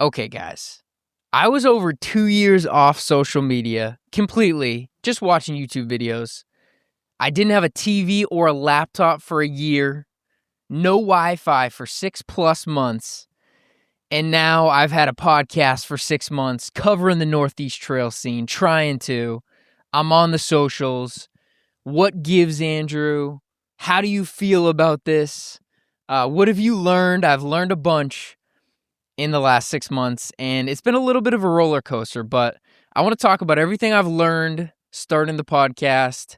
Okay, guys. I was over 2 years off social media completely, just watching YouTube videos. I didn't have a TV or a laptop for a year, no Wi-Fi for 6 plus months, and now I've had a podcast for 6 months covering the Northeast Trail scene, trying to. I'm on the socials. What gives, Andrew? How do you feel about this? What have you learned? I've learned a bunch in the last 6 months, and it's been a little bit of a roller coaster, but I want to talk about everything I've learned starting the podcast.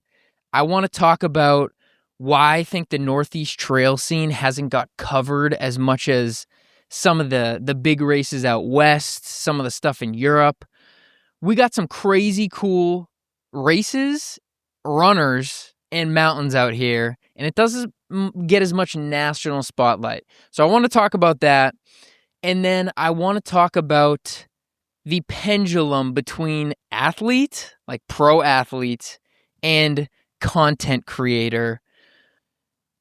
I want to talk about why I think the Northeast Trail scene hasn't got covered as much as some of the big races out west, some of the stuff in Europe. We got some crazy cool races, runners, and mountains out here, and it doesn't get as much national spotlight. So I want to talk about that. And then I want to talk about the pendulum between athlete, like pro athlete, and content creator.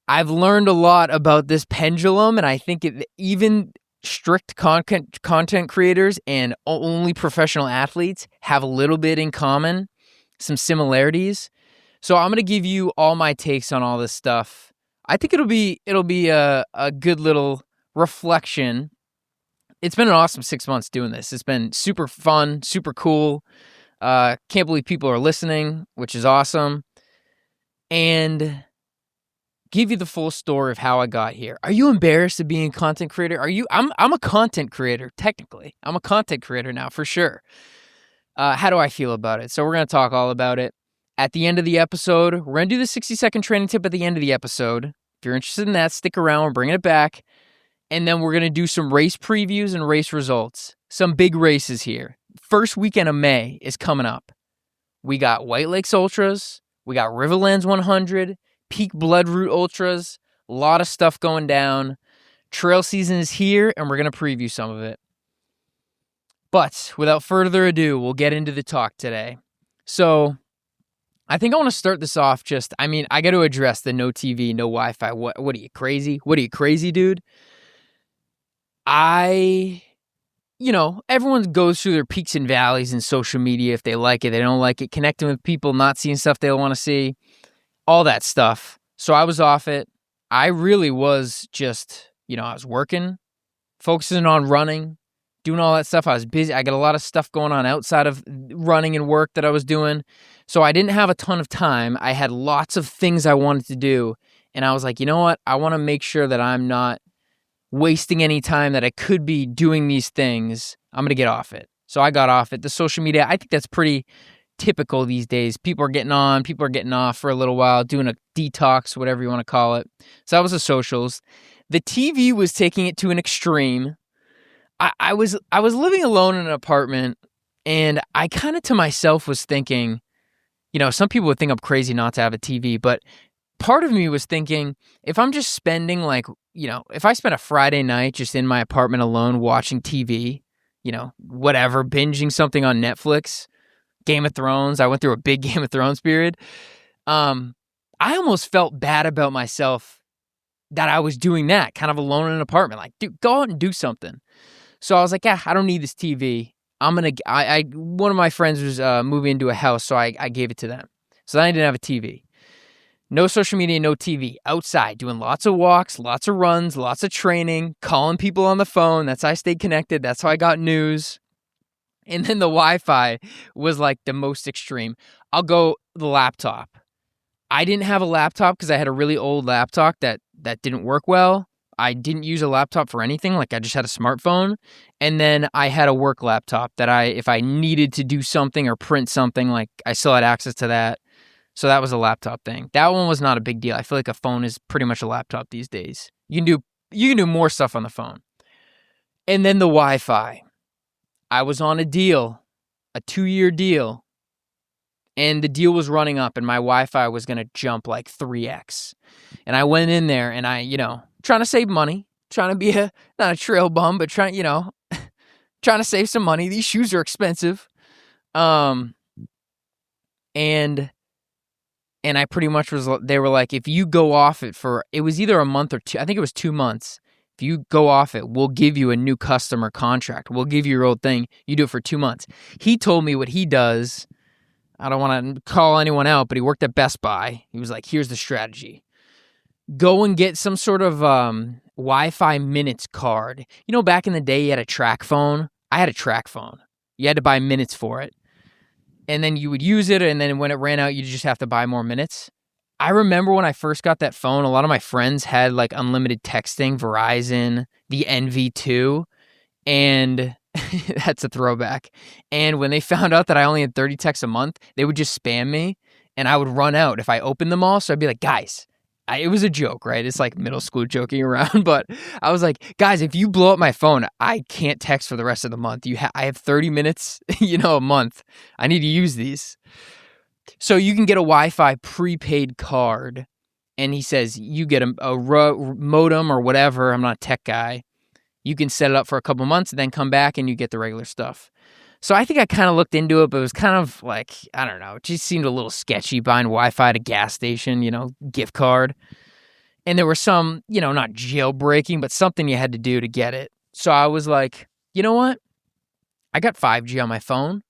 I've learned a lot about this pendulum, and I think even strict content creators and only professional athletes have a little bit in common, some similarities. So I'm going to give you all my takes on all this stuff. I think it'll be a good little reflection. It's been an awesome 6 months doing this. It's been super fun, super cool. Can't believe people are listening, which is awesome. And give you the full story of how I got here. Are you embarrassed of being a content creator? I'm a content creator, technically. I'm a content creator now, for sure. How do I feel about it? So we're going to talk all about it. At the end of the episode, we're going to do the 60-second training tip at the end of the episode. If you're interested in that, stick around. We're bringing it back. And then we're going to do some race previews and race results. Some big races here. First weekend of May is coming up. We got White Lakes Ultras. We got Riverlands 100. Peak Blood Route Ultras. A lot of stuff going down. Trail season is here, and we're going to preview some of it. But without further ado, we'll get into the talk today. So I think I want to start this off I got to address the no TV, no Wi-Fi. What are you, crazy? What are you, crazy, dude? Everyone goes through their peaks and valleys in social media. If they like it, they don't like it, connecting with people, not seeing stuff they want to see, all that stuff. So I was off it. I really was just, I was working, focusing on running, doing all that stuff. I was busy. I got a lot of stuff going on outside of running and work that I was doing. So I didn't have a ton of time. I had lots of things I wanted to do. And I was like, you know what? I want to make sure that I'm not wasting any time that I could be doing these things. I'm going to get off it. So I got off it. The social media, I think that's pretty typical these days. People are getting on, people are getting off for a little while, doing a detox, whatever you want to call it. So that was the socials. The TV was taking it to an extreme. I was living alone in an apartment, and I kind of to myself was thinking, some people would think I'm crazy not to have a TV, but part of me was thinking, if I'm just spending if I spent a Friday night just in my apartment alone watching TV, whatever, binging something on Netflix, Game of Thrones, I went through a big Game of Thrones period. I almost felt bad about myself that I was doing that, kind of alone in an apartment. Like, dude, go out and do something. So I was like, I don't need this TV. One of my friends was moving into a house, so I gave it to them. So then I didn't have a TV. No social media, no TV. Outside, doing lots of walks, lots of runs, lots of training, calling people on the phone. That's how I stayed connected. That's how I got news. And then the Wi-Fi was like the most extreme. I'll go the laptop. I didn't have a laptop because I had a really old laptop that didn't work well. I didn't use a laptop for anything. Like, I just had a smartphone. And then I had a work laptop that if I needed to do something or print something, like, I still had access to that. So that was a laptop thing. That one was not a big deal. I feel like a phone is pretty much a laptop these days. You can do more stuff on the phone. And then the Wi-Fi. I was on a deal, a 2-year deal, and the deal was running up, and my Wi-Fi was going to jump like 3x. And I went in there, and trying to save money, trying to be not a trail bum, but trying to save some money. These shoes are expensive. And I pretty much they were like, if you go off it it was either a month or two, I think it was 2 months. If you go off it, we'll give you a new customer contract. We'll give you your old thing. You do it for 2 months. He told me what he does. I don't want to call anyone out, but he worked at Best Buy. He was like, here's the strategy. Go and get some sort of Wi-Fi minutes card. You know, back in the day, you had a track phone. I had a track phone. You had to buy minutes for it. And then you would use it, and then when it ran out, you just have to buy more minutes. I remember when I first got that phone, a lot of my friends had like unlimited texting, Verizon, the NV2, and that's a throwback. And when they found out that I only had 30 texts a month, they would just spam me, and I would run out if I opened them all. So I'd be like, guys, it was a joke, right? It's like middle school joking around, but I was like, guys, if you blow up my phone, I can't text for the rest of the month. I have 30 minutes, a month. I need to use these. So you can get a Wi-Fi prepaid card, and he says you get a modem or whatever. I'm not a tech guy. You can set it up for a couple months and then come back and you get the regular stuff. So I think I kind of looked into it, but it was kind of like, I don't know, it just seemed a little sketchy buying Wi-Fi at a gas station, gift card. And there was some, not jailbreaking, but something you had to do to get it. So I was like, you know what? I got 5G on my phone.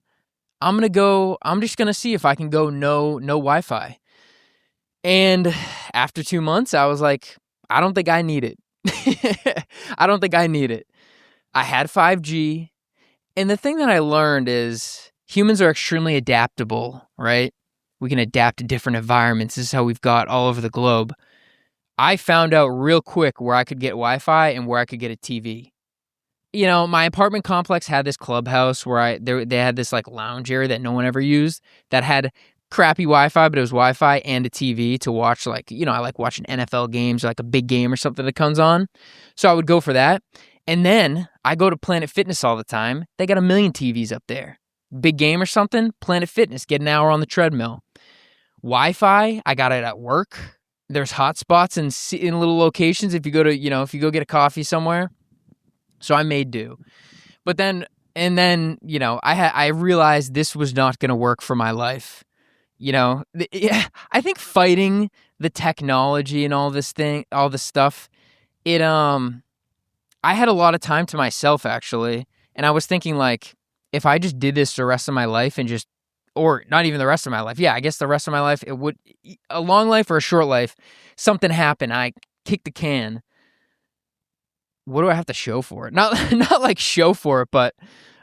I'm just going to see if I can go no Wi-Fi. And after 2 months, I was like, I don't think I need it. I don't think I need it. I had 5G. And the thing that I learned is humans are extremely adaptable, right? We can adapt to different environments. This is how we've got all over the globe. I found out real quick where I could get Wi-Fi and where I could get a TV. My apartment complex had this clubhouse where they had this like lounge area that no one ever used that had crappy Wi-Fi, but it was Wi-Fi and a TV to watch I like watching NFL games or like a big game or something that comes on. So I would go for that. And then I go to Planet Fitness all the time. They got a million TVs up there. Big game or something, Planet Fitness, get an hour on the treadmill. Wi-Fi, I got it at work. There's hotspots in little locations if you go to, if you go get a coffee somewhere. So I made do. But then I realized this was not going to work for my life. I think fighting the technology and all this stuff, I had a lot of time to myself actually. And I was thinking like, if I just did this the rest of my life or not even the rest of my life. Yeah, I guess the rest of my life, it would, a long life or a short life, something happened. I kicked the can. What do I have to show for it? Not like show for it, but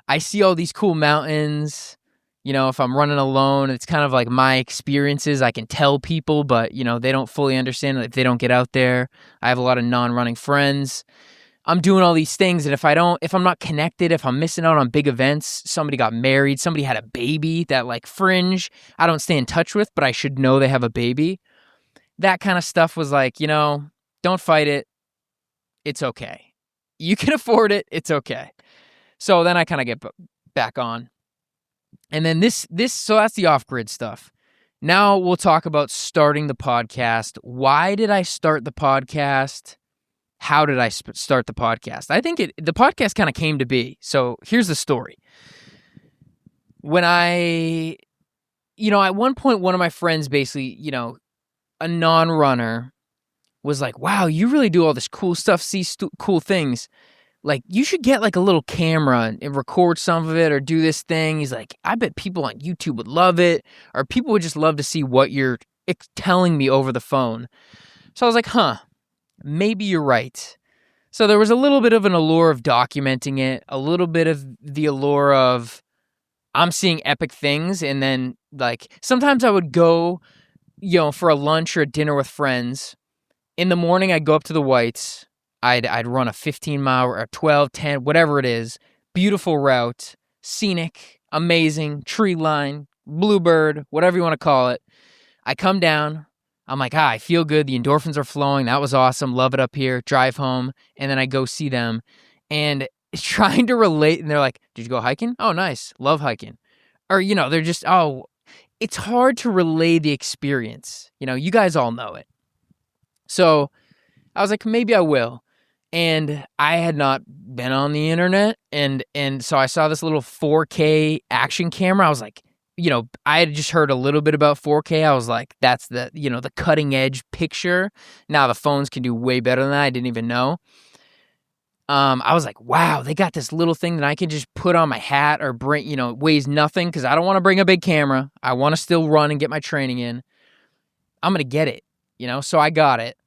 I see all these cool mountains. If I'm running alone, it's kind of like my experiences. I can tell people, but they don't fully understand if they don't get out there. I have a lot of non-running friends. I'm doing all these things, and if I'm not connected, if I'm missing out on big events, somebody got married, somebody had a baby that like fringe, I don't stay in touch with, but I should know they have a baby. That kind of stuff was like, don't fight it. It's okay. You can afford it. It's okay. So then I kind of get back on. And then so that's the off-grid stuff. Now we'll talk about starting the podcast. Why did I start the podcast? How did I start the podcast? I think the podcast kind of came to be. So here's the story. When at one point, one of my friends basically, a non-runner was like, wow, you really do all this cool stuff, see cool things. Like, you should get like a little camera and record some of it or do this thing. He's like, I bet people on YouTube would love it, or people would just love to see what you're telling me over the phone. So I was like, maybe you're right. So there was a little bit of an allure of documenting it, a little bit of the allure of I'm seeing epic things. And then like sometimes I would go, for a lunch or a dinner with friends. In the morning, I'd go up to the Whites. I'd run a 15-mile or a 12, 10, whatever it is. Beautiful route, scenic, amazing, tree line, bluebird, whatever you want to call it. I come down. I'm like, I feel good. The endorphins are flowing. That was awesome. Love it up here. Drive home. And then I go see them. And trying to relate. And they're like, did you go hiking? Oh, nice. Love hiking. Or, they're just, it's hard to relay the experience. You guys all know it. So I was like, maybe I will. And I had not been on the internet. And so I saw this little 4K action camera. I was like, I had just heard a little bit about 4K. I was like, that's the, the cutting edge picture. Now the phones can do way better than that. I didn't even know. I was like, wow, they got this little thing that I can just put on my hat or bring, it weighs nothing because I don't want to bring a big camera. I want to still run and get my training in. I'm going to get it, so I got it.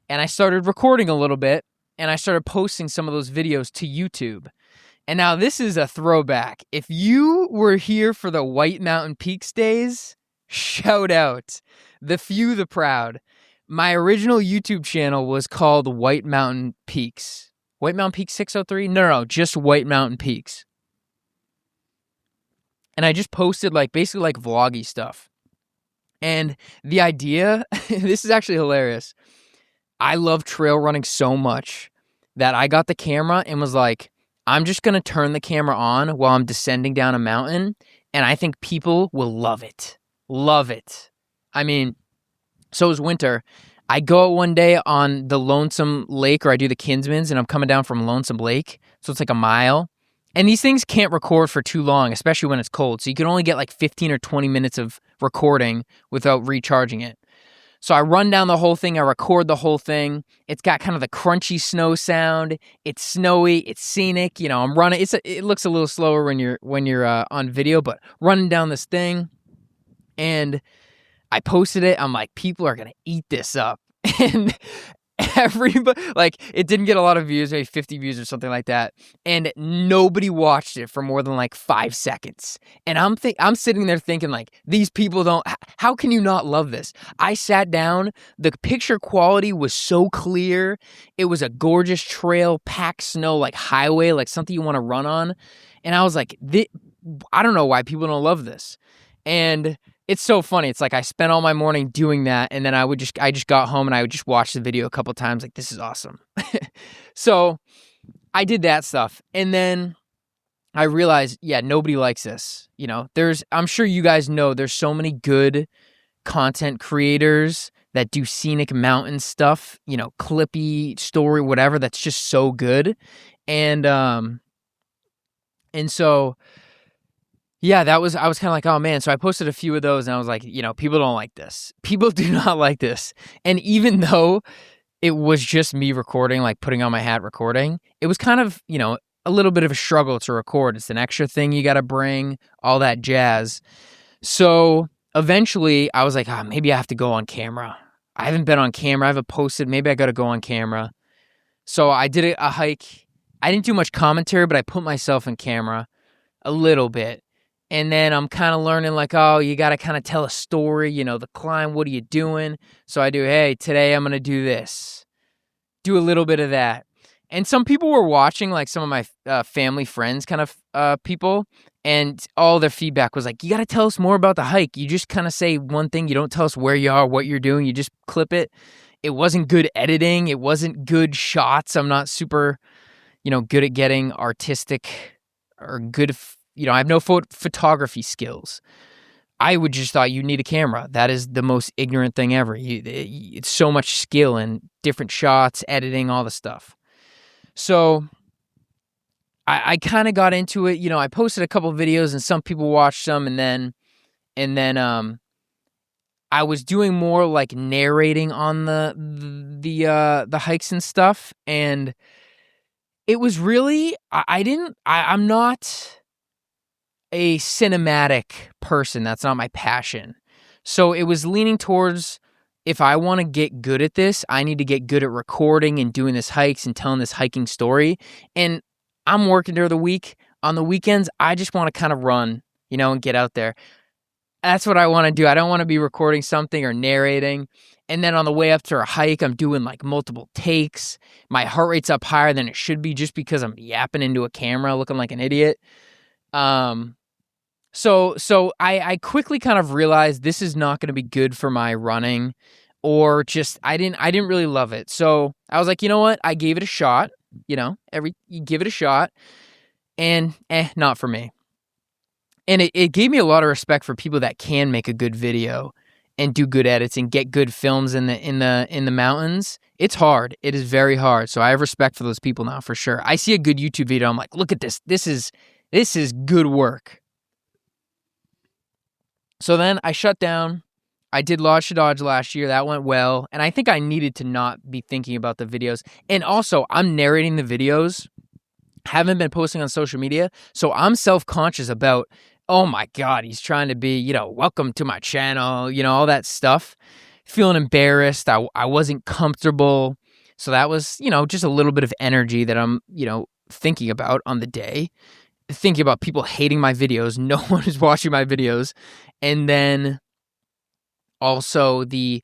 And I started recording a little bit and I started posting some of those videos to YouTube. And now this is a throwback. If you were here for the White Mountain Peaks days, shout out. The few, the proud. My original YouTube channel was called White Mountain Peaks. White Mountain Peaks 603? No, just White Mountain Peaks. And I just posted basically vloggy stuff. And the idea, this is actually hilarious. I love trail running so much that I got the camera and was like, I'm just going to turn the camera on while I'm descending down a mountain, and I think people will love it. Love it. I mean, so it was winter. I go out one day on the Lonesome Lake, or I do the Kinsman's, and I'm coming down from Lonesome Lake, so it's like a mile. And these things can't record for too long, especially when it's cold, so you can only get 15 or 20 minutes of recording without recharging it. So I run down the whole thing. I record the whole thing. It's got kind of the crunchy snow sound. It's snowy. It's scenic. I'm running. It looks a little slower when you're on video, but running down this thing, and I posted it. I'm like, people are gonna eat this up, and everybody it didn't get a lot of views, maybe 50 views or something like that, and nobody watched it for more than 5 seconds. And I'm sitting there thinking these people don't. How can you not love this? I sat down. The picture quality was so clear. It was a gorgeous trail, packed snow, highway, something you want to run on. And I was like, I don't know why people don't love this. And it's so funny. It's I spent all my morning doing that, and then I just got home and I would just watch the video a couple times. This is awesome. So I did that stuff, and then I realized, yeah, nobody likes this. I'm sure you guys know there's so many good content creators that do scenic mountain stuff, clippy story, whatever. That's just so good, and so. Yeah, I was kind of like, oh man. So I posted a few of those and I was like, people don't like this. People do not like this. And even though it was just me recording, putting on my hat recording, it was kind of, a little bit of a struggle to record. It's an extra thing you got to bring, all that jazz. So eventually I was like, maybe I have to go on camera. I haven't been on camera. I haven't posted. Maybe I got to go on camera. So I did a hike. I didn't do much commentary, but I put myself in camera a little bit. And then I'm kind of learning you got to kind of tell a story, the climb, what are you doing? So I do, hey, today I'm going to do this. Do a little bit of that. And some people were watching, some of my family, friends kind of people, and all their feedback was you got to tell us more about the hike. You just kind of say one thing. You don't tell us where you are, what you're doing. You just clip it. It wasn't good editing. It wasn't good shots. I'm not super, good at getting artistic or good I have no photography skills. I would just thought you need a camera. That is the most ignorant thing ever. It's so much skill and different shots, editing, all the stuff. So I kind of got into it. I posted a couple of videos and some people watched them, and then I was doing more narrating on the hikes and stuff, and it was really I'm not a cinematic person. That's not my passion. So it was leaning towards, if I want to get good at this, I need to get good at recording and doing this hikes and telling this hiking story. And I'm working during the week. On the weekends, I just want to kind of run, and get out there. That's what I want to do. I don't want to be recording something or narrating. And then on the way up to a hike, I'm doing multiple takes. My heart rate's up higher than it should be just because I'm yapping into a camera looking like an idiot. So I quickly kind of realized this is not going to be good for my running, or just I didn't really love it. So I was like, you know what? I gave it a shot. You give it a shot, and not for me. And it gave me a lot of respect for people that can make a good video and do good edits and get good films in the mountains. It's hard. It is very hard. So I have respect for those people now, for sure. I see a good YouTube video, I'm like, look at this. This is good work. So then I shut down. I did Lodge to Dodge last year. That went well. And I think I needed to not be thinking about the videos. And also, I'm narrating the videos Haven't been posting on social media, so I'm self-conscious about, oh my God, he's trying to be, welcome to my channel, all that stuff. Feeling embarrassed. I wasn't comfortable. So that was, just a little bit of energy that I'm, thinking about on the day. Thinking about people hating my videos. No one is watching my videos. And then also the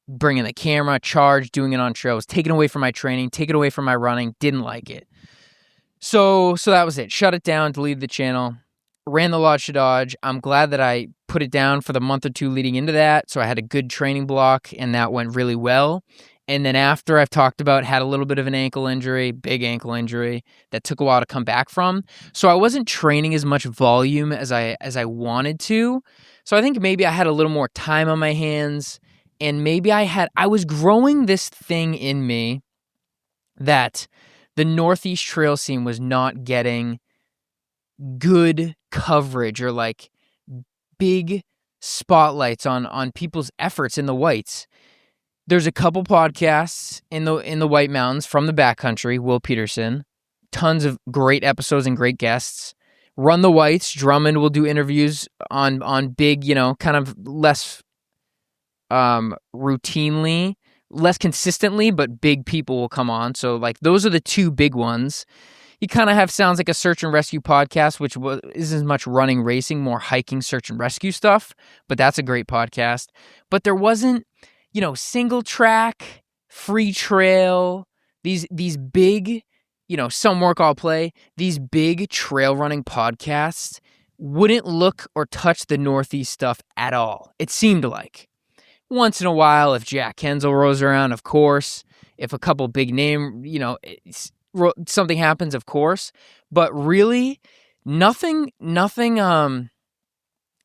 bringing the camera, charge, doing it on trails, taken away from my training, taken away from my running, didn't like it. So that was it. Shut it down, deleted the channel, ran the Lodge to Dodge. I'm glad that I put it down for the month or two leading into that. So I had a good training block and that went really well. And then after I've talked about, had a little bit of an ankle injury, big ankle injury that took a while to come back from. So I wasn't training as much volume as I wanted to. So I think maybe I had a little more time on my hands, and maybe I was growing this thing in me that the Northeast trail scene was not getting good coverage or like big spotlights on people's efforts in the whites. There's a couple podcasts in the White Mountains from the backcountry, Will Peterson, tons of great episodes and great guests. Run the Whites, Drummond will do interviews on big, kind of less routinely, less consistently, but big people will come on. So like those are the two big ones. You kind of have Sounds Like a Search and Rescue podcast, which isn't as much running, racing, more hiking, search and rescue stuff, but that's a great podcast. But there wasn't, single track, free trail, these big, some work all play, these big trail running podcasts wouldn't look or touch the Northeast stuff at all. It seemed like. Once in a while, if Jack Hensel rolls around, of course. If a couple big name, something happens, of course. But really, nothing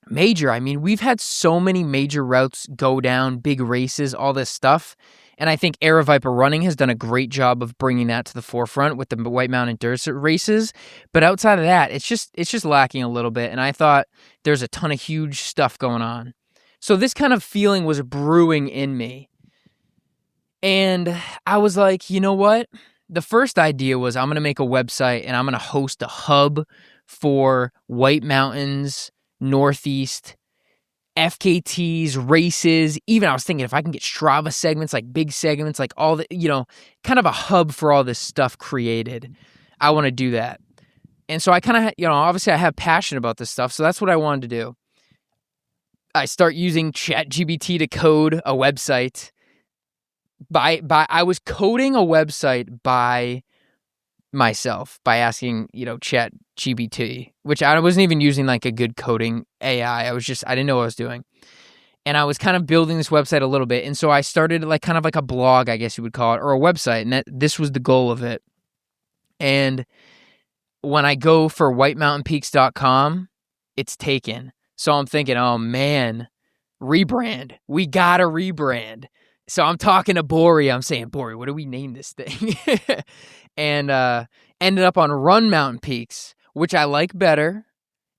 major. I mean, we've had so many major routes go down, big races, all this stuff. And I think Era Viper Running has done a great job of bringing that to the forefront with the White Mountain Dirt races. But outside of that, it's just lacking a little bit. And I thought there's a ton of huge stuff going on. So this kind of feeling was brewing in me. And I was like, you know what? The first idea was I'm going to make a website and I'm going to host a hub for White Mountains, Northeast, FKTs, races. Even I was thinking if I can get Strava segments, like big segments, like all the, kind of a hub for all this stuff created. I want to do that. And so I kind of, obviously I have passion about this stuff. So that's what I wanted to do. I start using ChatGPT to code a website. I was coding a website by myself by asking, ChatGPT, which I wasn't even using like a good coding AI. I didn't know what I was doing. And I was kind of building this website a little bit. And so I started like kind of like a blog, I guess you would call it, or a website. And this was the goal of it. And when I go for whitemountainpeaks.com, it's taken. So I'm thinking, oh man, rebrand. We got to rebrand. So I'm talking to Bori. I'm saying, Bori, what do we name this thing? And ended up on Run Mountain Peaks, which I like better.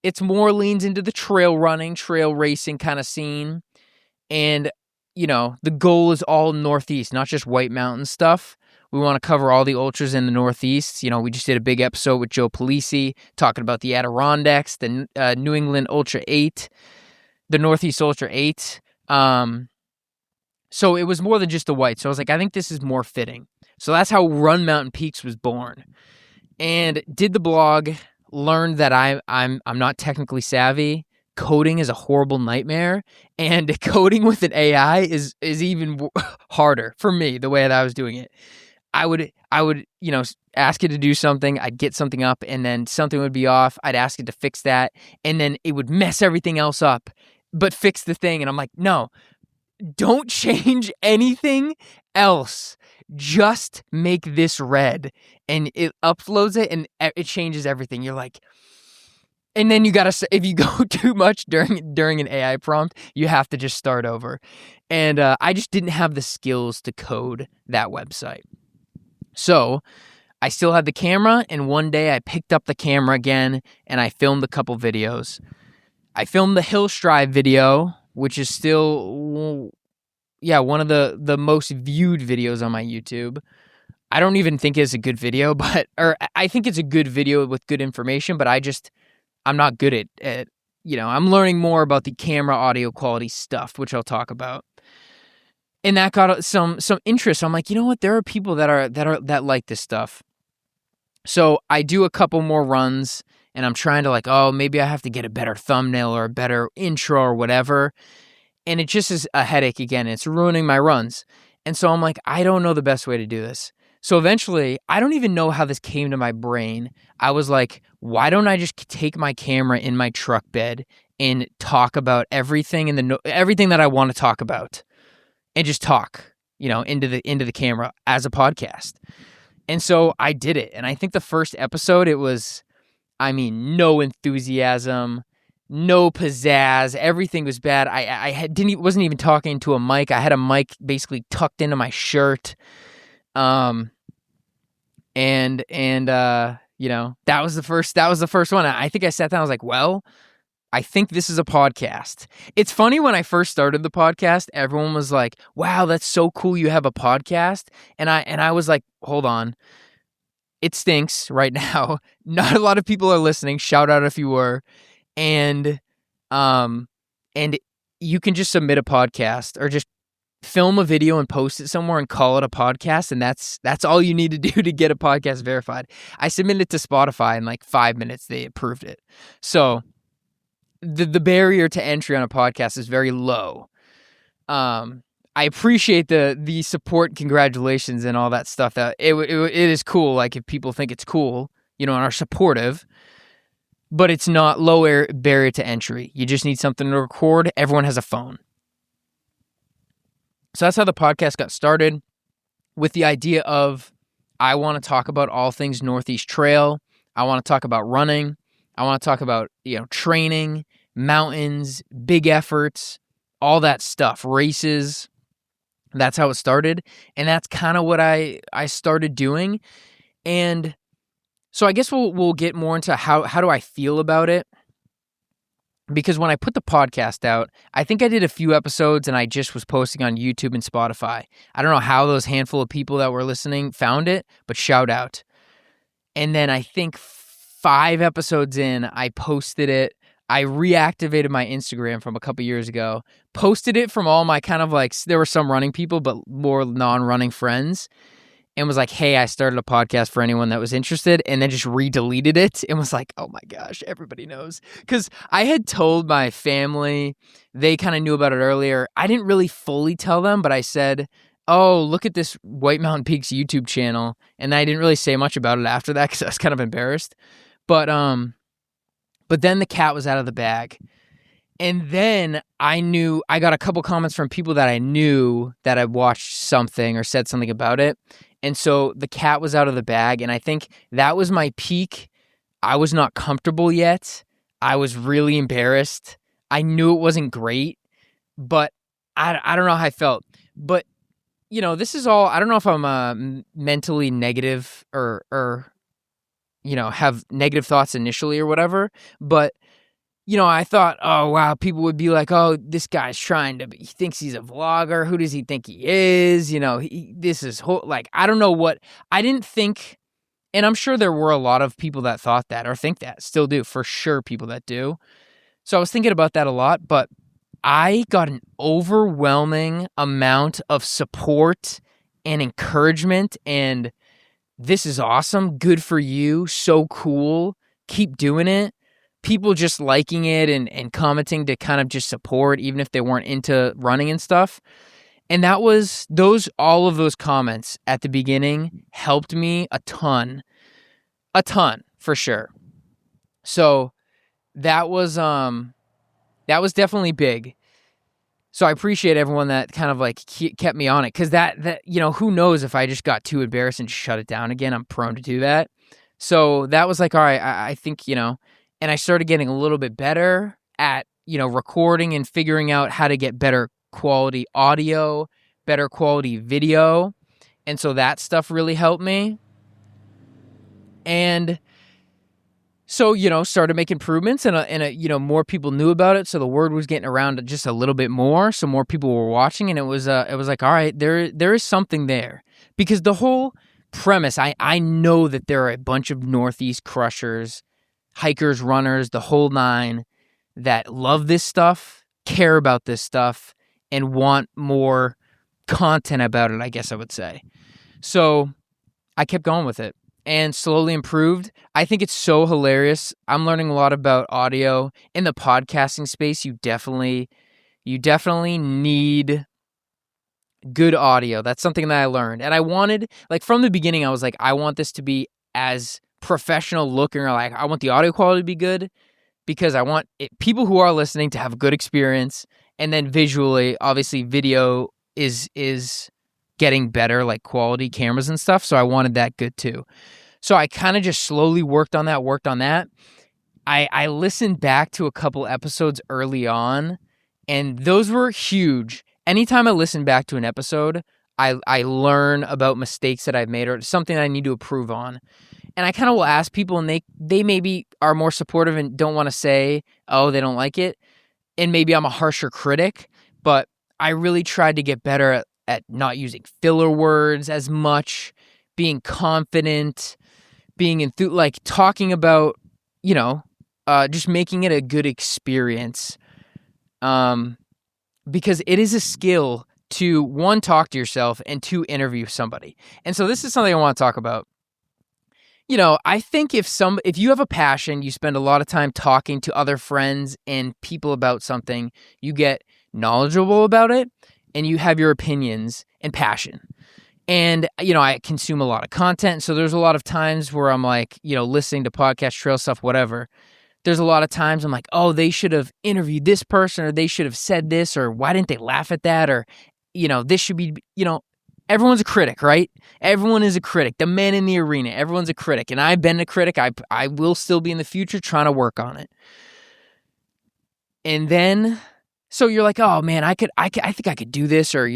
It's more leans into the trail running, trail racing kind of scene. And, the goal is all Northeast, not just White Mountain stuff. We want to cover all the ultras in the Northeast. We just did a big episode with Joe Polisi talking about the Adirondacks, the New England Ultra 8, the Northeast Ultra 8. So it was more than just the white. So I was like, I think this is more fitting. So that's how Run Mountain Peaks was born. And did the blog, learned that I'm not technically savvy. Coding is a horrible nightmare, and coding with an AI is even harder for me, the way that I was doing it. I would ask it to do something, I'd get something up, and then something would be off. I'd ask it to fix that, and then it would mess everything else up, but fix the thing. And I'm like, no, don't change anything else. Just make this red. And it uploads it and it changes everything. You're like, and then you gotta, if you go too much during an AI prompt, you have to just start over. And I just didn't have the skills to code that website. So I still had the camera, and one day I picked up the camera again and I filmed a couple videos. I filmed the Hill Stride video, which is still, one of the most viewed videos on my YouTube. I don't even think it's a good video, or I think it's a good video with good information, but I'm not good at I'm learning more about the camera audio quality stuff, which I'll talk about. And that got some interest. I'm like, you know what? There are people that like this stuff. So I do a couple more runs, and I'm trying to like, oh, maybe I have to get a better thumbnail or a better intro or whatever. And it just is a headache again. It's ruining my runs. And so I'm like, I don't know the best way to do this. So eventually, I don't even know how this came to my brain. I was like, why don't I just take my camera in my truck bed and talk about everything everything that I want to talk about, and just talk, into the camera as a podcast. And so I did it. And I think the first episode, it was, no enthusiasm, no pizzazz. Everything was bad. Wasn't even talking to a mic. I had a mic basically tucked into my shirt. That was the first one. I think I sat down, I was like, well, I think this is a podcast. It's funny, when I first started the podcast, everyone was like, wow, that's so cool you have a podcast. And I was like, hold on. It stinks right now. Not a lot of people are listening. Shout out if you were. And you can just submit a podcast or just film a video and post it somewhere and call it a podcast, and that's all you need to do to get a podcast verified. I submitted it to Spotify in like 5 minutes. They approved it. So the barrier to entry on a podcast is very low. I appreciate the support, congratulations, and all that stuff. That it is cool. Like, if people think it's cool, and are supportive, but it's not low barrier to entry. You just need something to record. Everyone has a phone. So that's how the podcast got started, with the idea of, I want to talk about all things Northeast Trail. I want to talk about running. I want to talk about, training, mountains, big efforts, all that stuff, races. That's how it started. And that's kind of what I started doing. And so I guess we'll get more into how do I feel about it. Because when I put the podcast out, I think I did a few episodes and I just was posting on YouTube and Spotify. I don't know how those handful of people that were listening found it, but shout out. And then I think 5 episodes in, I posted it. I reactivated my Instagram from a couple years ago, posted it from all my kind of like, there were some running people, but more non-running friends, and was like, hey, I started a podcast for anyone that was interested, and then just re-deleted it and was like, oh my gosh, everybody knows. Because I had told my family, they kind of knew about it earlier. I didn't really fully tell them, but I said, oh, look at this White Mountain Peaks YouTube channel. And I didn't really say much about it after that because I was kind of embarrassed. But then the cat was out of the bag. And then I got a couple comments from people that I knew that had watched something or said something about it. And so the cat was out of the bag, and I think that was my peak. I was not comfortable yet. I was really embarrassed. I knew it wasn't great, but I don't know how I felt. But, this is all, I don't know if I'm mentally negative or have negative thoughts initially or whatever, but I thought, oh, wow, people would be like, oh, this guy's he thinks he's a vlogger. Who does he think he is? I don't know what, I didn't think, and I'm sure there were a lot of people that thought that or think that, still do, for sure, people that do. So I was thinking about that a lot, but I got an overwhelming amount of support and encouragement, and this is awesome. Good for you. So cool. Keep doing it. People just liking it and commenting to kind of just support, even if they weren't into running and stuff. And that was all of those comments at the beginning helped me a ton for sure. So that was definitely big. So I appreciate everyone that kind of like kept me on it, because that who knows, if I just got too embarrassed and shut it down again. I'm prone to do that. So that was like, all right, I think, and I started getting a little bit better at, recording and figuring out how to get better quality audio, better quality video. And so that stuff really helped me. And so, started making improvements, and more people knew about it. So the word was getting around just a little bit more. So more people were watching, and it was like, all right, there is something there, because the whole premise, I know that there are a bunch of Northeast crushers, hikers, runners, the whole nine, that love this stuff, care about this stuff, and want more content about it, I guess I would say. So I kept going with it and slowly improved. I think it's so hilarious. I'm learning a lot about audio. In the podcasting space, you definitely need good audio. That's something that I learned. And I wanted, like, from the beginning, I was like, I want this to be as professional looking, or like, I want the audio quality to be good, because I want people who are listening to have a good experience. And then visually, obviously, video is getting better, like quality cameras and stuff. So I wanted that good too. So I kind of just slowly worked on that. I listened back to a couple episodes early on, and those were huge. Anytime I listen back to an episode, I learn about mistakes that I've made or something I need to improve on. And I kind of will ask people, and they maybe are more supportive and don't want to say, oh, they don't like it. And maybe I'm a harsher critic, but I really tried to get better at not using filler words as much, being confident, being like talking about, just making it a good experience. Because it is a skill to, one, talk to yourself, and two, interview somebody. And so this is something I want to talk about. I think if you have a passion, you spend a lot of time talking to other friends and people about something, you get knowledgeable about it, and you have your opinions and passion. And, I consume a lot of content. So there's a lot of times where I'm like, listening to podcasts, trail stuff, whatever. There's a lot of times I'm like, oh, they should have interviewed this person, or they should have said this, or why didn't they laugh at that? Or, this should be, everyone's a critic, right? Everyone is a critic. The man in the arena, everyone's a critic. And I've been a critic. I will still be in the future trying to work on it. And then, so you're like, oh man, I think I could do this, or,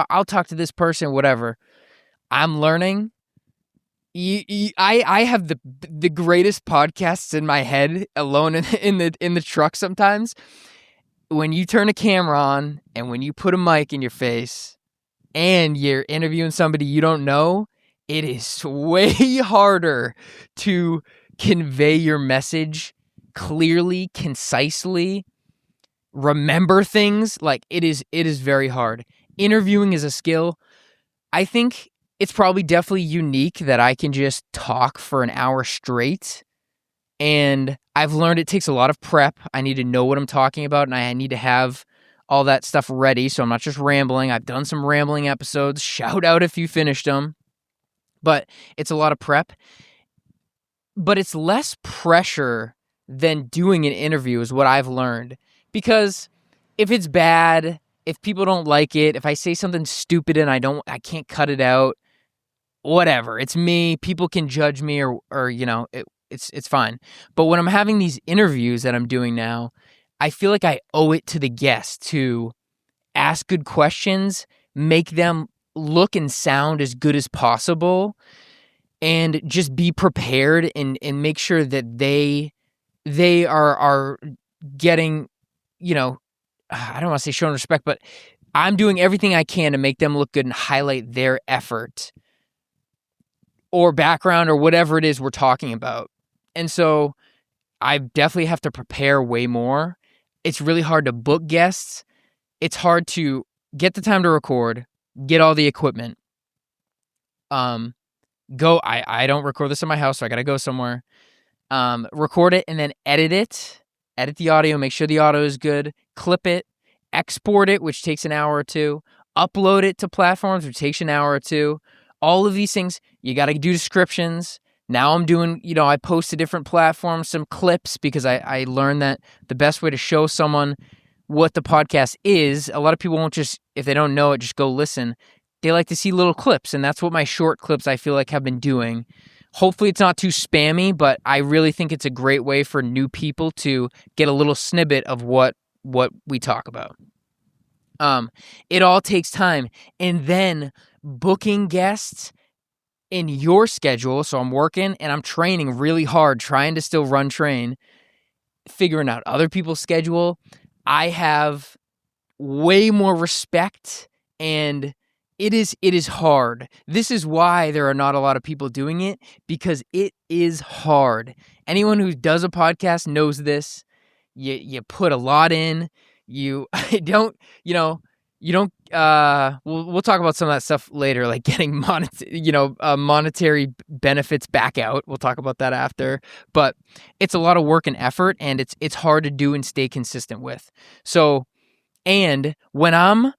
I'll talk to this person, whatever. I'm learning. I have the greatest podcasts in my head alone in the truck sometimes. When you turn a camera on and when you put a mic in your face and you're interviewing somebody you don't know, it is way harder to convey your message clearly, concisely, remember things. Like, it is very hard. Interviewing is a skill. I think it's probably definitely unique that I can just talk for an hour straight. And I've learned it takes a lot of prep. I need to know what I'm talking about, and I need to have all that stuff ready, so I'm not just rambling. I've done some rambling episodes. Shout out if you finished them. But it's a lot of prep. But it's less pressure than doing an interview is what I've learned. Because if it's bad, if people don't like it, if I say something stupid and I can't cut it out, whatever. It's me. People can judge me or it's fine. But when I'm having these interviews that I'm doing now, I feel like I owe it to the guest to ask good questions, make them look and sound as good as possible, and just be prepared and make sure that they are getting, I don't want to say showing respect, but I'm doing everything I can to make them look good and highlight their effort or background or whatever it is we're talking about. And so I definitely have to prepare way more. It's really hard to book guests. It's hard to get the time to record, get all the equipment. I don't record this in my house, so I gotta go somewhere. Record it and then edit the audio, make sure the audio is good, clip it, export it, which takes an hour or two, upload it to platforms, which takes an hour or two. All of these things, you got to do descriptions. Now I'm doing, I post to different platforms, some clips, because I learned that the best way to show someone what the podcast is, a lot of people won't just, if they don't know it, just go listen. They like to see little clips, and that's what my short clips, I feel like, have been doing. Hopefully it's not too spammy, but I really think it's a great way for new people to get a little snippet of what we talk about. It all takes time. And then booking guests in your schedule. So I'm working and I'm training really hard, trying to still run train, figuring out other people's schedule. I have way more respect and It is hard. This is why there are not a lot of people doing it, because it is hard. Anyone who does a podcast knows this. You put a lot in. You don't, you know, you don't we'll talk about some of that stuff later, like getting monetary benefits back out. We'll talk about that after. But it's a lot of work and effort, and it's hard to do and stay consistent with. So, and when I'm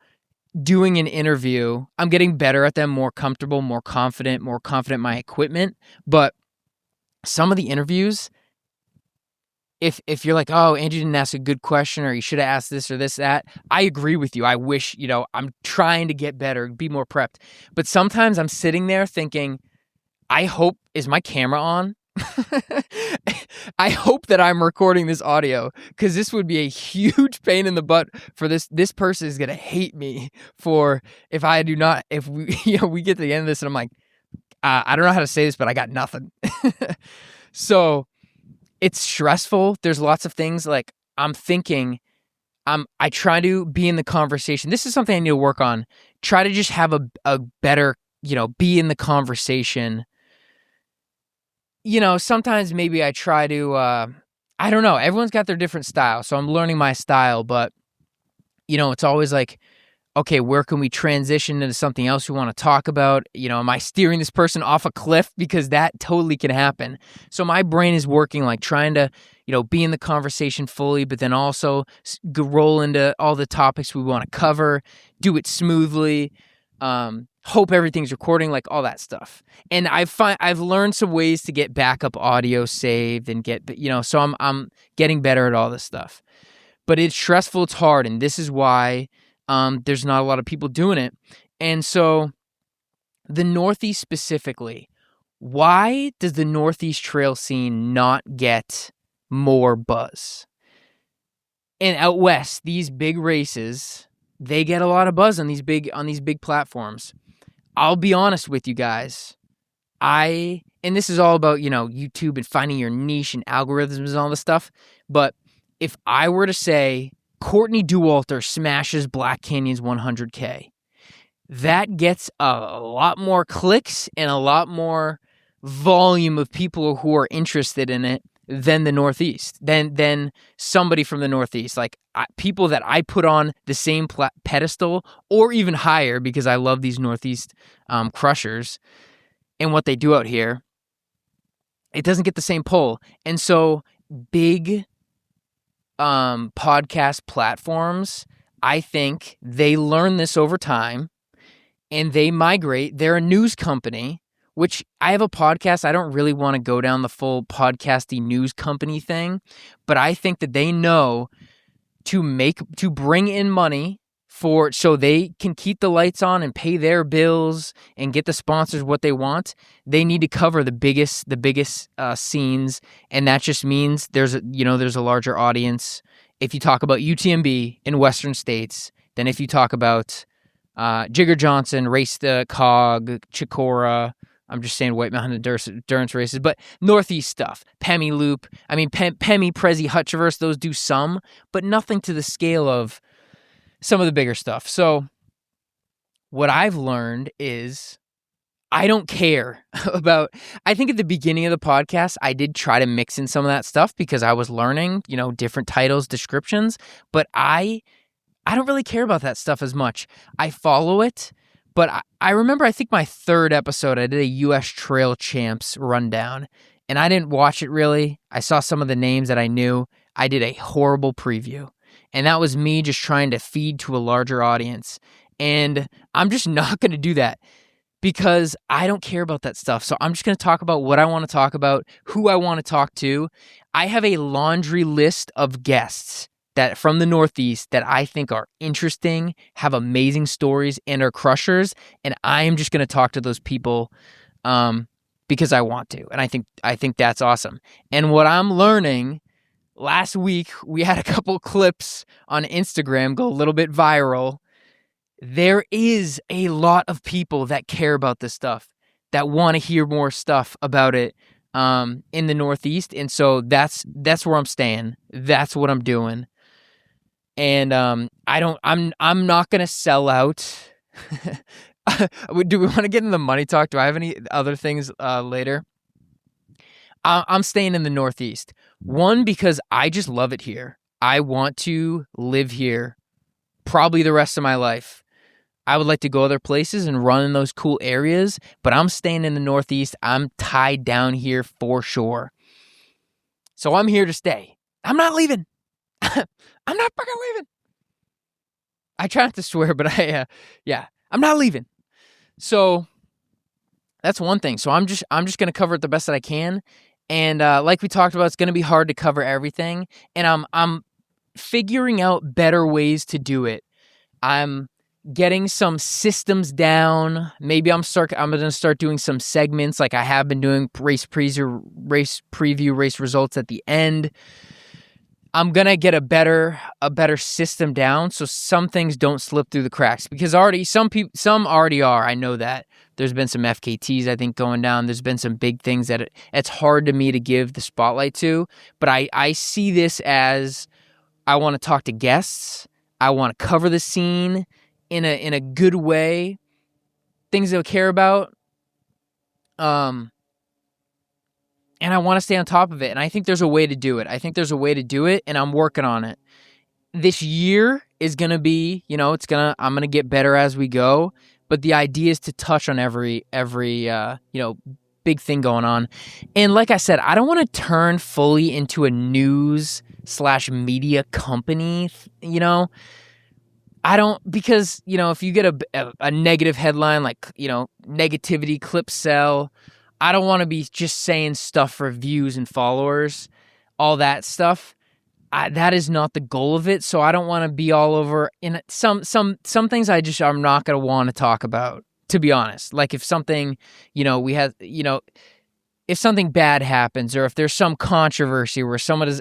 doing an interview, I'm getting better at them, more comfortable, more confident in my equipment. But some of the interviews, if you're like, oh, Andrew didn't ask a good question, or you should have asked this or this, that, I agree with you. I wish, I'm trying to get better, be more prepped. But sometimes I'm sitting there thinking, is my camera on? I hope that I'm recording this audio, because this would be a huge pain in the butt for this. This person is going to hate me for if we, we get to the end of this and I'm like, I don't know how to say this, but I got nothing. So it's stressful. There's lots of things like I'm thinking, I try to be in the conversation. This is something I need to work on. Try to just have a better, be in the conversation. Sometimes maybe I try to, I don't know. Everyone's got their different style. So I'm learning my style, but it's always like, okay, where can we transition into something else we want to talk about? Am I steering this person off a cliff? Because that totally can happen. So my brain is working, like trying to, be in the conversation fully, but then also roll into all the topics we want to cover, do it smoothly, hope everything's recording, like all that stuff. And I've learned some ways to get backup audio saved and so I'm getting better at all this stuff. But it's stressful, it's hard, and this is why there's not a lot of people doing it. And so the Northeast specifically, why does the Northeast trail scene not get more buzz? And out west, these big races, they get a lot of buzz on these big platforms. I'll be honest with you guys. And this is all about, YouTube and finding your niche and algorithms and all this stuff. But if I were to say Courtney Dauwalter smashes Black Canyon's 100K, that gets a lot more clicks and a lot more volume of people who are interested in it than the Northeast, than somebody from the Northeast. Like people that I put on the same pedestal or even higher, because I love these Northeast crushers and what they do out here, it doesn't get the same pull. And so big podcast platforms, I think they learn this over time and they migrate. They're a news company, which I have a podcast. I don't really want to go down the full podcasty news company thing, but I think that they know to bring in money so they can keep the lights on and pay their bills and get the sponsors what they want. They need to cover the biggest scenes, and that just means there's a larger audience. If you talk about UTMB in Western states, than if you talk about Jigger Johnson, Race the Cog, Chikora. I'm just saying White Mountain endurance races, but Northeast stuff, Pemi Loop. I mean, Pemi, Prezi, Hutchiverse, those do some, but nothing to the scale of some of the bigger stuff. So what I've learned is I don't care about, I think at the beginning of the podcast, I did try to mix in some of that stuff because I was learning, different titles, descriptions, but I don't really care about that stuff as much. I follow it, but I remember, I think my third episode, I did a US Trail Champs rundown, and I didn't watch it really. I saw some of the names that I knew. I did a horrible preview. And that was me just trying to feed to a larger audience. And I'm just not going to do that because I don't care about that stuff. So I'm just going to talk about what I want to talk about, who I want to talk to. I have a laundry list of guests that from the Northeast that I think are interesting, have amazing stories, and are crushers. And I am just going to talk to those people because I want to. And I think that's awesome. And what I'm learning, last week, we had a couple clips on Instagram go a little bit viral. There is a lot of people that care about this stuff, that want to hear more stuff about it in the Northeast. And so that's where I'm staying. That's what I'm doing. And I'm not going to sell out Do we want to get into the money talk? Do I have any other things later? I'm staying in the Northeast. One, because I just love it here. I want to live here probably the rest of my life. I would like to go other places and run in those cool areas, but I'm staying in the Northeast. I'm tied down here for sure. So I'm here to stay. I'm not leaving. I'm not fucking leaving. I try not to swear, but I'm not leaving. So that's one thing. So I'm just gonna cover it the best that I can, and like we talked about, it's gonna be hard to cover everything, and I'm figuring out better ways to do it. I'm getting some systems down. Maybe I'm gonna start doing some segments like I have been doing, race preview, race results at the end. I'm gonna get a better system down so some things don't slip through the cracks, because some already are. I know that there's been some FKTs I think going down. There's been some big things that it's hard to me to give the spotlight to, but I see this as I want to talk to guests. I want to cover the scene in a good way, things they'll care about. And I want to stay on top of it. And I think there's a way to do it. And I'm working on it. This year is going to be, I'm going to get better as we go. But the idea is to touch on every big thing going on. And like I said, I don't want to turn fully into a news/media company, I don't, because, if you get a negative headline, like, negativity, clips sell, I don't want to be just saying stuff for views and followers, all that stuff. That is not the goal of it. So I don't want to be all over in some things I'm not going to want to talk about, to be honest. Like if something, if something bad happens, or if there's some controversy where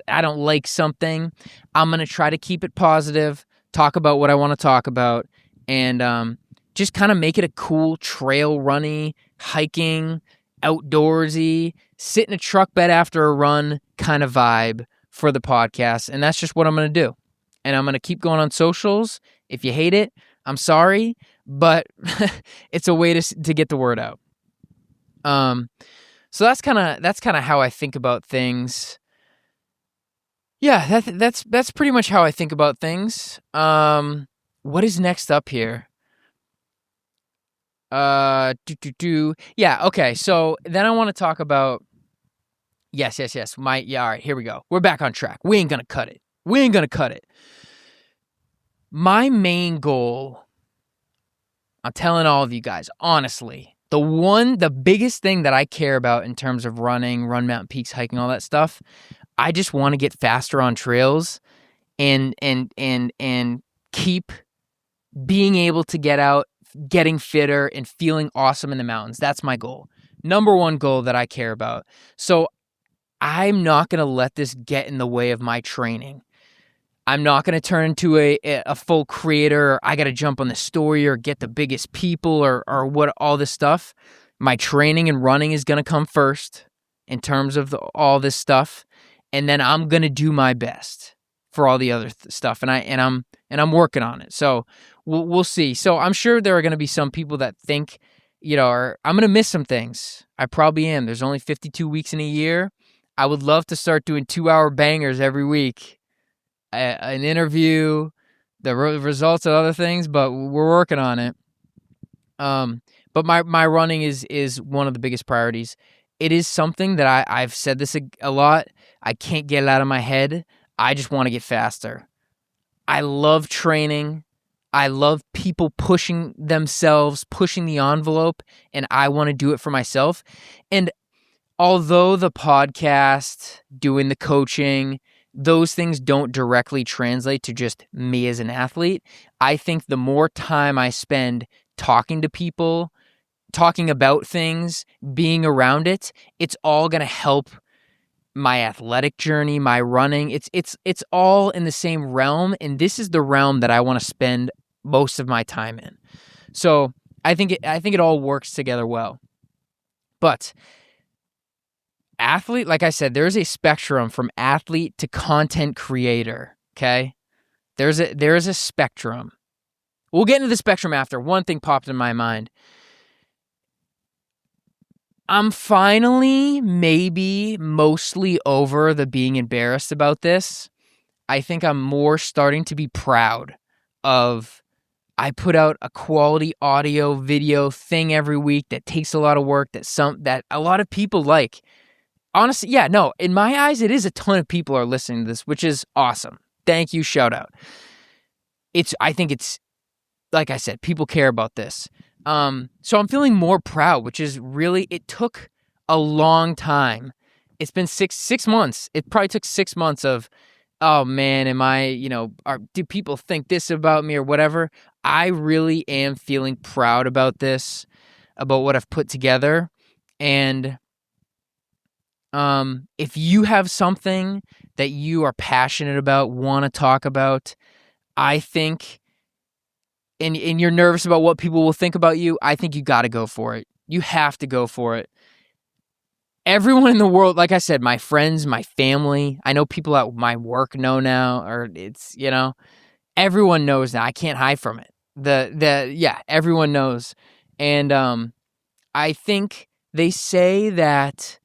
I don't like something, I'm going to try to keep it positive, talk about what I want to talk about, and just kind of make it a cool trail runny, hiking, outdoorsy, sit in a truck bed after a run kind of vibe for the podcast. And that's just what I'm going to do. And I'm going to keep going on socials. If you hate it, I'm sorry, but it's a way to get the word out. So that's kind of how I think about things. Yeah, that's pretty much how I think about things. What is next up here? Yeah, okay. So then I want to talk about yes. All right, here we go. We're back on track. We ain't gonna cut it. My main goal, I'm telling all of you guys, honestly, the biggest thing that I care about in terms of running, run mountain peaks, hiking, all that stuff, I just want to get faster on trails and keep being able to get out, getting fitter, and feeling awesome in the mountains. That's my goal. Number one goal that I care about. So I'm not going to let this get in the way of my training. I'm not going to turn into a full creator. I got to jump on the story or get the biggest people or what, all this stuff. My training and running is going to come first in terms of all this stuff. And then I'm going to do my best for all the other stuff. And I'm working on it. So we'll see. So I'm sure there are going to be some people that think, I'm going to miss some things. I probably am. There's only 52 weeks in a year. I would love to start doing 2-hour bangers every week. An interview, the results of other things, but we're working on it. But my running is one of the biggest priorities. It is something that I've said this a lot. I can't get it out of my head. I just want to get faster. I love training. I love people pushing themselves, pushing the envelope, and I want to do it for myself. And although the podcast, doing the coaching, those things don't directly translate to just me as an athlete, I think the more time I spend talking to people, talking about things, being around it, it's all going to help my athletic journey, my running. It's all in the same realm, and this is the realm that I want to spend most of my time in. So I think it all works together well. But athlete, like I said, there's a spectrum from athlete to content creator, okay? There is a spectrum. We'll get into the spectrum after. One thing popped in my mind. I'm finally, maybe mostly over the being embarrassed about this. I think I'm more starting to be proud of I put out a quality audio video thing every week that takes a lot of work that a lot of people like. Honestly, yeah, no, in my eyes, it is a ton of people are listening to this, which is awesome. Thank you, shout out. I think it's, like I said, people care about this. So I'm feeling more proud, which is really, it took a long time. It's been six months. It probably took 6 months of, oh man, do people think this about me or whatever? I really am feeling proud about this, about what I've put together. And if you have something that you are passionate about, want to talk about, I think, and you're nervous about what people will think about you, I think you got to go for it. You have to go for it. Everyone in the world, like I said, my friends, my family, I know people at my work know now, or it's, everyone knows now. I can't hide from it. Yeah, everyone knows. And I think they say that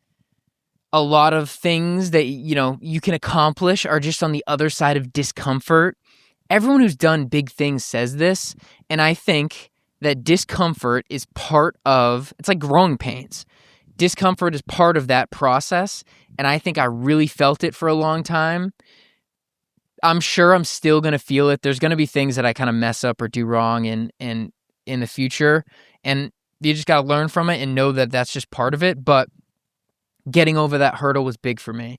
a lot of things that, you can accomplish are just on the other side of discomfort. Everyone who's done big things says this, and I think that discomfort is it's like growing pains. Discomfort is part of that process, and I think I really felt it for a long time. I'm sure I'm still going to feel it. There's going to be things that I kind of mess up or do wrong in the future, and you just got to learn from it and know that that's just part of it, but getting over that hurdle was big for me.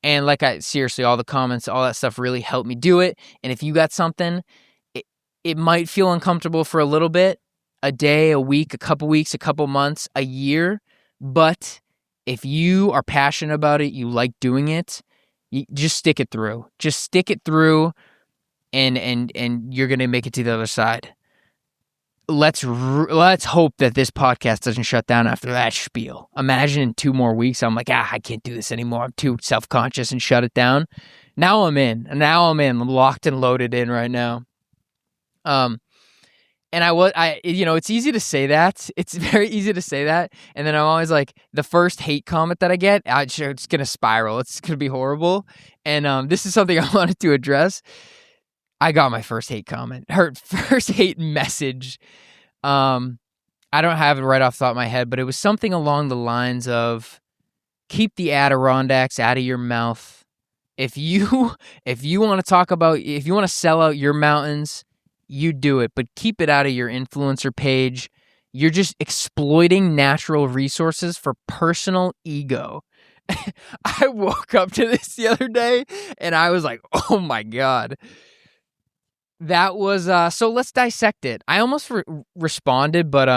And seriously, all the comments, all that stuff really helped me do it. And if you got something, it might feel uncomfortable for a little bit, a day, a week, a couple weeks, a couple months, a year. But if you are passionate about it, you like doing it, you just stick it through. Just stick it through, and you're gonna make it to the other side. Let's hope that this podcast doesn't shut down after that spiel. Imagine in 2 more weeks, I'm like, I can't do this anymore. I'm too self-conscious, and shut it down. Now I'm in. I'm locked and loaded in right now. And it's easy to say that. It's very easy to say that. And then I'm always like, the first hate comment that I get, it's going to spiral. It's going to be horrible. And this is something I wanted to address. I got my first hate comment, her first hate message. I don't have it right off the top of my head, but it was something along the lines of, keep the Adirondacks out of your mouth. If you want to sell out your mountains, you do it, but keep it out of your influencer page. You're just exploiting natural resources for personal ego. I woke up to this the other day and I was like, oh my God. That was, so let's dissect it. I almost responded, but,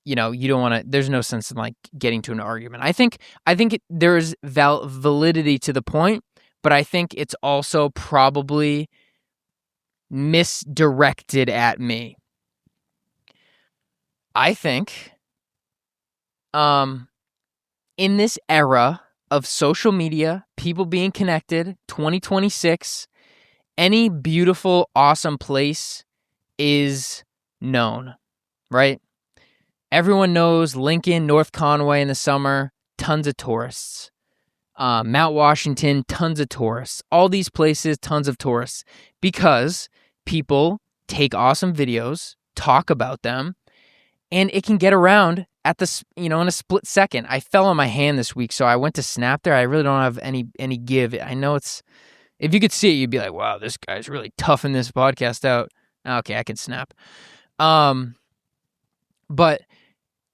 you don't want to, there's no sense in getting to an argument. I think there's validity to the point, but I think it's also probably misdirected at me. I think, in this era of social media, people being connected, 2026, any beautiful, awesome place is known, right? Everyone knows Lincoln, North Conway in the summer, tons of tourists. Mount Washington, tons of tourists. All these places, tons of tourists, because people take awesome videos, talk about them, and it can get around in a split second. I fell on my hand this week, so I went to snap there. I really don't have any give. I know if you could see it, you'd be like, wow, this guy's really toughing this podcast out. Okay, I can snap. But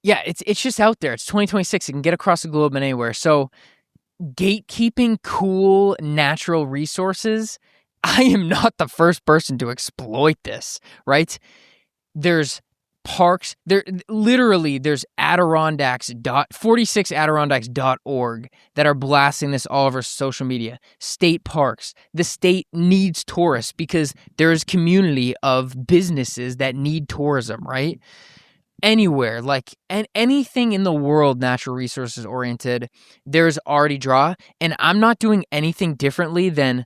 yeah, it's just out there. It's 2026. It can get across the globe and anywhere. So gatekeeping cool natural resources, I am not the first person to exploit this, right? There's parks, there's Adirondacks, 46adirondacks.org that are blasting this all over social media. State parks. The state needs tourists because there's community of businesses that need tourism, right? Anywhere, anything in the world, natural resources oriented, there's already draw. And I'm not doing anything differently than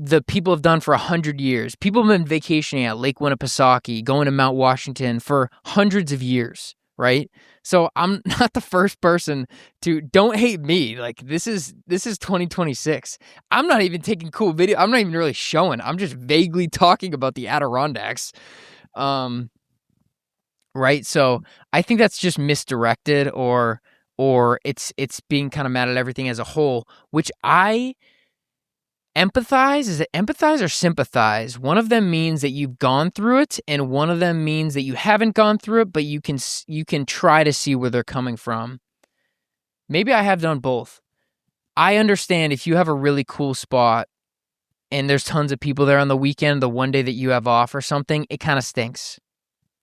the people have done for 100 years. People have been vacationing at Lake Winnipesaukee, going to Mount Washington for hundreds of years, right? So I'm not the first person to, don't hate me. Like this is 2026. I'm not even taking cool video. I'm not even really showing. I'm just vaguely talking about the Adirondacks. Right? So I think that's just misdirected, or it's being kind of mad at everything as a whole, which I empathize. Is it empathize or sympathize? One of them means that you've gone through it, and one of them means that you haven't gone through it, but you can try to see where they're coming from. Maybe I have done both. I understand if you have a really cool spot and there's tons of people there on the weekend, the one day that you have off or something, it kind of stinks.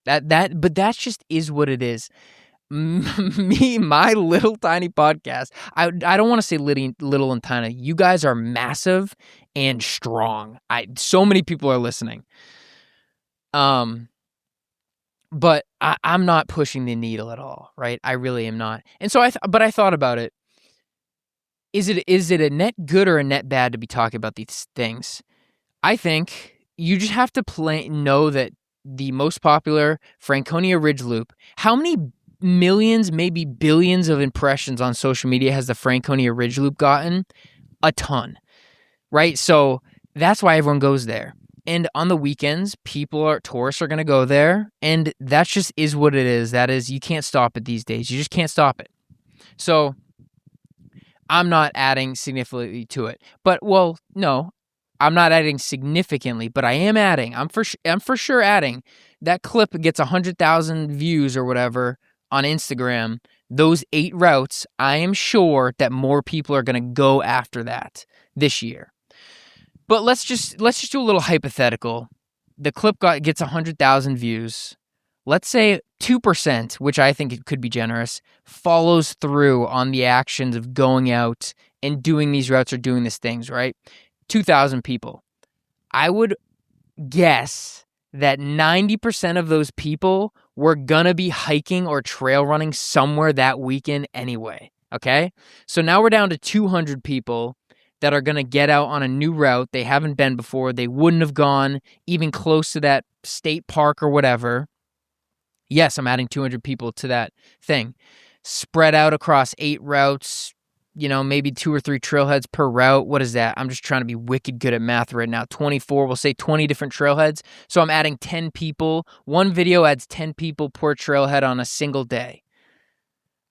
But that just is what it is. Me, my little tiny podcast. I don't want to say little and tiny. You guys are massive and strong. So many people are listening. But I'm not pushing the needle at all, right? I really am not. And so I thought about it. Is it a net good or a net bad to be talking about these things? I think you just have to know that the most popular Franconia Ridge Loop, how many millions, maybe billions of impressions on social media has the Franconia Ridge Loop gotten? A ton, right? So that's why everyone goes there. And on the weekends, tourists are going to go there, and that just is what it is. That is, you can't stop it these days. You just can't stop it. So I'm not adding significantly to it. But, well, no, I'm not adding significantly, but I am adding. I'm for sure adding. That clip gets 100,000 views or whatever on Instagram. Those 8 routes, I am sure that more people are going to go after that this year. But let's just do a little hypothetical. The clip gets 100,000 views. Let's say 2%, which I think it could be generous, follows through on the actions of going out and doing these routes or doing these things, right? 2,000 people. I would guess that 90% of those people were gonna be hiking or trail running somewhere that weekend anyway, okay? So now we're down to 200 people that are gonna get out on a new route they haven't been before. They wouldn't have gone even close to that state park or whatever. Yes, I'm adding 200 people to that thing. Spread out across 8 routes, maybe 2 or 3 trailheads per route. What is that? I'm just trying to be wicked good at math right now. 24, we'll say 20 different trailheads. So I'm adding 10 people. One video adds 10 people per trailhead on a single day.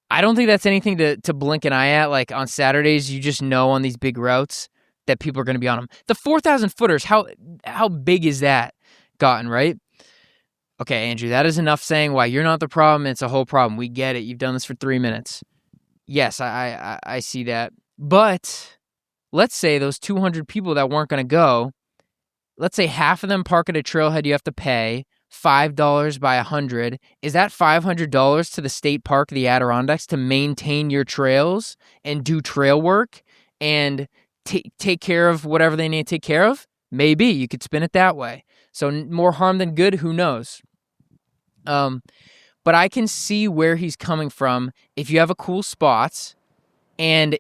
I don't think that's anything to blink an eye at. Like on Saturdays, you just know on these big routes that people are going to be on them. The 4,000 footers, how big is that gotten, right? Okay, Andrew, that is enough saying why you're not the problem. It's a whole problem. We get it. You've done this for 3 minutes. Yes, I see that. But let's say those 200 people that weren't going to go, let's say half of them park at a trailhead you have to pay $5 by 100. Is that $500 to the state park of the Adirondacks to maintain your trails and do trail work and take care of whatever they need to take care of? Maybe you could spin it that way. So more harm than good, who knows? But I can see where he's coming from. If you have a cool spot and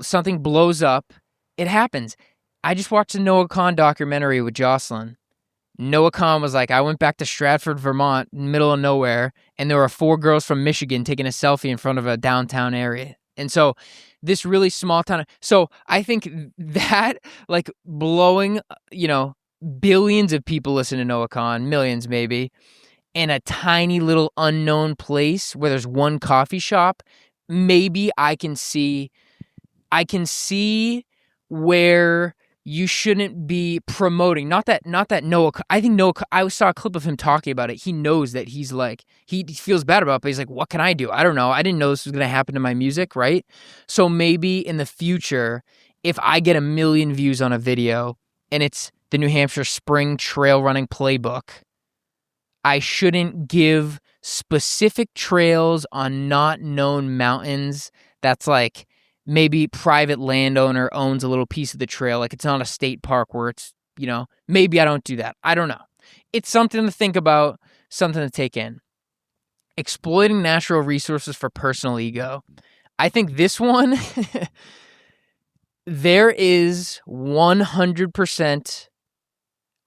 something blows up, it happens. I just watched a Noah Kahn documentary with Jocelyn. Noah Kahn was like, I went back to Stratford, Vermont, middle of nowhere, and there were 4 girls from Michigan taking a selfie in front of a downtown area. And so this really small town. So I think that, like, blowing, billions of people listen to Noah Kahn, millions maybe, in a tiny little unknown place where there's one coffee shop, maybe I can see where you shouldn't be promoting. Not that Noah, I think Noah, I saw a clip of him talking about it. He knows that he's like, he feels bad about it, but he's like, what can I do? I don't know. I didn't know this was going to happen to my music, right? So maybe in the future, if I get 1 million views on a video and it's the New Hampshire Spring Trail Running Playbook, I shouldn't give specific trails on not known mountains that's like maybe private landowner owns a little piece of the trail. Like it's not a state park where it's, maybe I don't do that. I don't know. It's something to think about, something to take in. Exploiting natural resources for personal ego. I think this one, there is 100%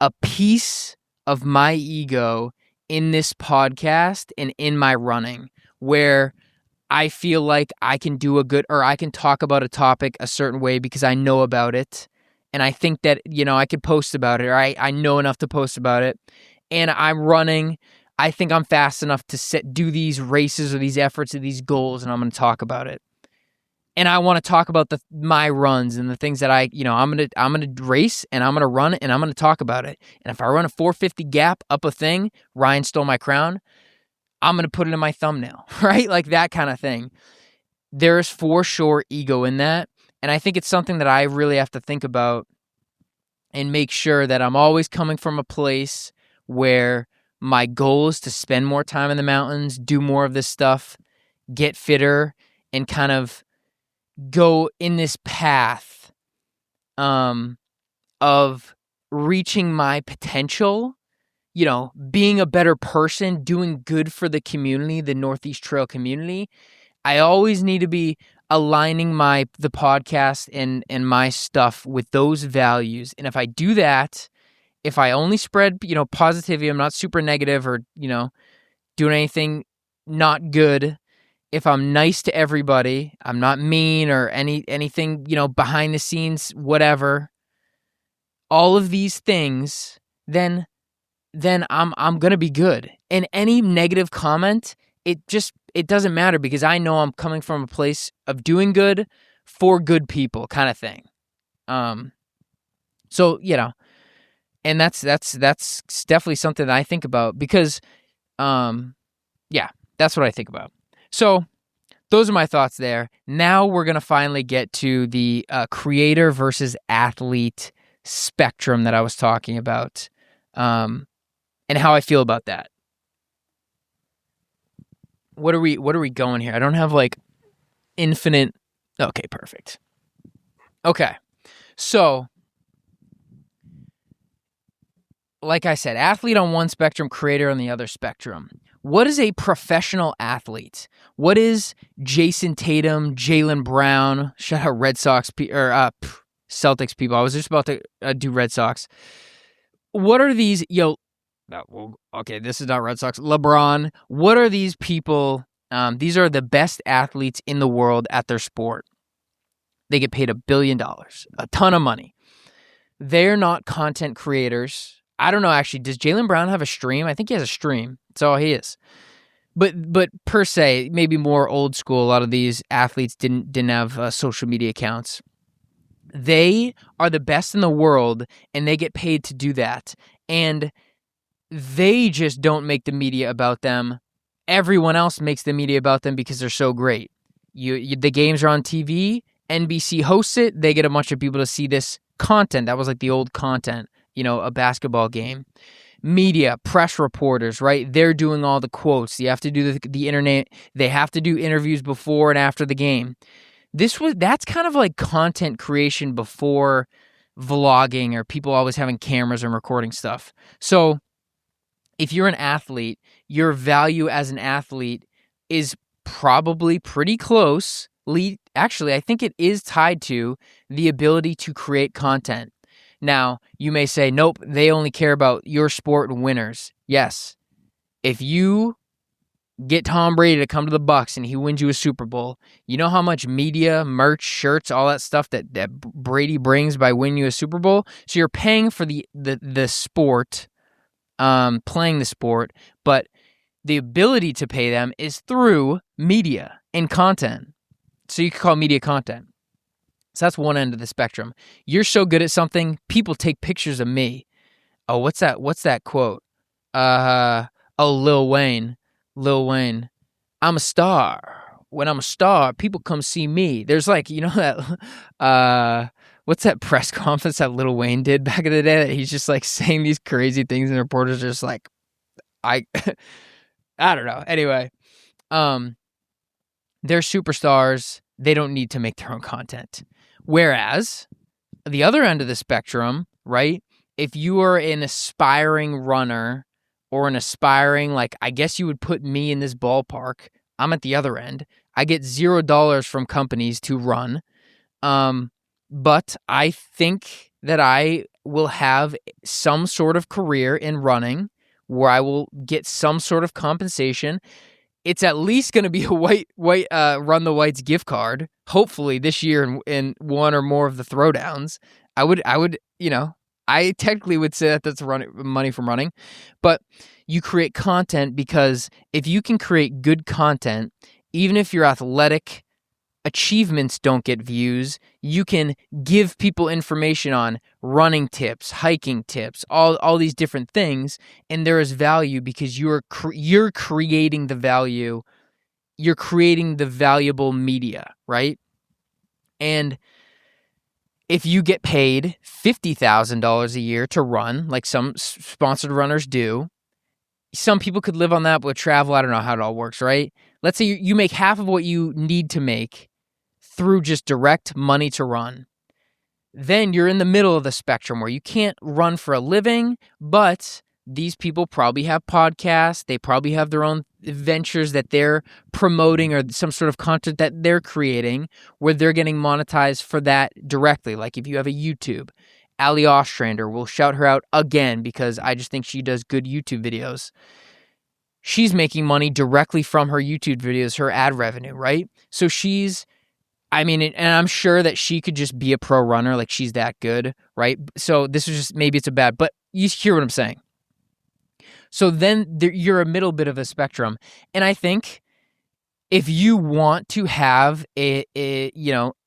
a piece of my ego in this podcast and in my running where I feel like I can do I can talk about a topic a certain way because I know about it. And I think that, I could post about it, or I know enough to post about it. And I'm running. I think I'm fast enough to do these races or these efforts or these goals, and I'm going to talk about it. And I want to talk about my runs and the things that I'm gonna race and I'm gonna run and I'm gonna talk about it. And if I run a 450 gap up a thing, Ryan stole my crown. I'm gonna put it in my thumbnail, right? Like that kind of thing. There's for sure ego in that, and I think it's something that I really have to think about and make sure that I'm always coming from a place where my goal is to spend more time in the mountains, do more of this stuff, get fitter, and kind of go in this path of reaching my potential, being a better person, doing good for the community, the Northeast Trail community. I always need to be aligning the podcast and my stuff with those values. And if I do that, if I only spread, positivity, I'm not super negative or, doing anything not good. If I'm nice to everybody, I'm not mean or anything, behind the scenes, whatever, all of these things, then I'm going to be good. And any negative comment, it doesn't matter because I know I'm coming from a place of doing good for good people kind of thing. So, and that's definitely something that I think about because, yeah, that's what I think about. So those are my thoughts there. Now we're going to finally get to the creator versus athlete spectrum that I was talking about, and how I feel about that. What are we going here? I don't have like infinite. Okay, perfect. Okay. So, like I said, athlete on one spectrum, creator on the other spectrum. What is a professional athlete? What is Jason Tatum, Jaylen Brown? Shout out Red Sox or Celtics people. I was just about to do Red Sox. What are these? Okay, this is not Red Sox. LeBron. What are these people? These are the best athletes in the world at their sport. They get paid $1 billion, a ton of money. They're not content creators. I don't know, actually. Does Jaylen Brown have a stream? I think he has a stream. That's all he is. But per se, maybe more old school. A lot of these athletes didn't have social media accounts. They are the best in the world, and they get paid to do that. And they just don't make the media about them. Everyone else makes the media about them because they're so great. The games are on TV. NBC hosts it. They get a bunch of people to see this content. That was like the old content, a basketball game. Media, press reporters, right? They're doing all the quotes. You have to do the internet. They have to do interviews before and after the game. That's kind of like content creation before vlogging or people always having cameras and recording stuff. So if you're an athlete, your value as an athlete is probably pretty close. Actually, I think it is tied to the ability to create content. Now, you may say, nope, they only care about your sport and winners. Yes. If you get Tom Brady to come to the Bucs and he wins you a Super Bowl, you know how much media, merch, shirts, all that stuff that Brady brings by winning you a Super Bowl? So you're paying for the sport, playing the sport, but the ability to pay them is through media and content. So you could call media content. So that's one end of the spectrum. You're so good at something, people take pictures of me. Oh, what's that quote? Lil Wayne. I'm a star. When I'm a star, people come see me. There's like, that, what's that press conference that Lil Wayne did back in the day that he's just like saying these crazy things and reporters are just like, I don't know. Anyway, they're superstars. They don't need to make their own content. Whereas the other end of the spectrum, right? If you are an aspiring runner or an aspiring, I guess you would put me in this ballpark. I'm at the other end. I get $0 from companies to run. but I think that I will have some sort of career in running where I will get some sort of compensation. It's at least going to be a white Run the Whites gift card. Hopefully this year in one or more of the throwdowns. I would, I technically would say that that's money from running, but you create content because if you can create good content, even if your athletic achievements don't get views, you can give people information on running tips, hiking tips, all these different things, and there is value because you're creating the value. You're creating the valuable media, right? And if you get paid $50,000 a year to run, like some sponsored runners do, some people could live on that, but with travel, I don't know how it all works, right? Let's say you make half of what you need to make through just direct money to run. Then you're in the middle of the spectrum where you can't run for a living, but these people probably have podcasts. They probably have their own ventures that they're promoting or some sort of content that they're creating where they're getting monetized for that directly. Like if you have a YouTube, Ali Ostrander, we'll shout her out again because I just think she does good YouTube videos. She's making money directly from her YouTube videos, her ad revenue, right? So and I'm sure that she could just be a pro runner, like she's that good, right? So this is just, maybe it's a bad, but you hear what I'm saying. So then you're a middle bit of a spectrum. And I think if you want to have a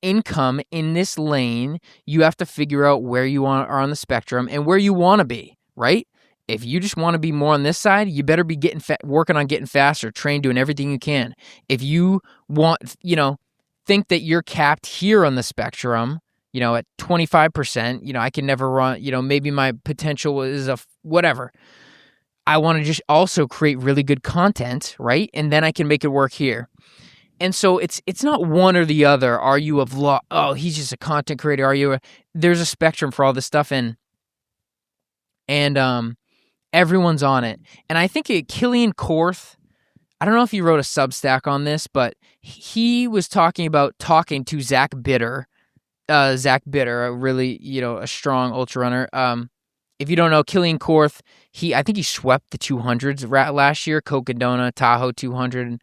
income in this lane, you have to figure out where you are on the spectrum and where you want to be, right? If you just want to be more on this side, you better be working on getting faster, train, doing everything you can. If you want, think that you're capped here on the spectrum, at 25%, I can never run, maybe my potential is whatever. I want to just also create really good content, right? And then I can make it work here. And so it's not one or the other. Are you a vlog? Oh, he's just a content creator. There's a spectrum for all this stuff, and everyone's on it. And I think Killian Korth, I don't know if he wrote a Substack on this, but he was talking to Zach Bitter. Zach Bitter, a really, a strong ultra runner. If you don't know, Killian Korth, I think he swept the 200s last year, Cocodona, Tahoe 200, and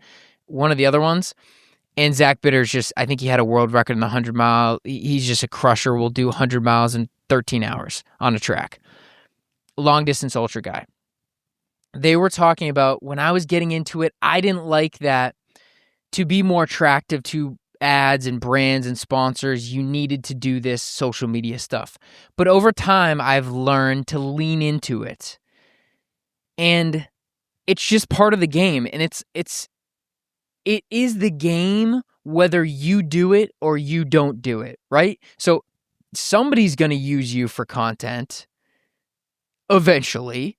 one of the other ones. And Zach Bitter's I think he had a world record in the 100-mile. He's just a crusher. Will do 100 miles in 13 hours on a track. Long distance ultra guy. They were talking about when I was getting into it, I didn't like that to be more attractive to ads and brands and sponsors, you needed to do this social media stuff. But over time, I've learned to lean into it. And it's just part of the game. And it is the game whether you do it or you don't do it, right? So somebody's going to use you for content eventually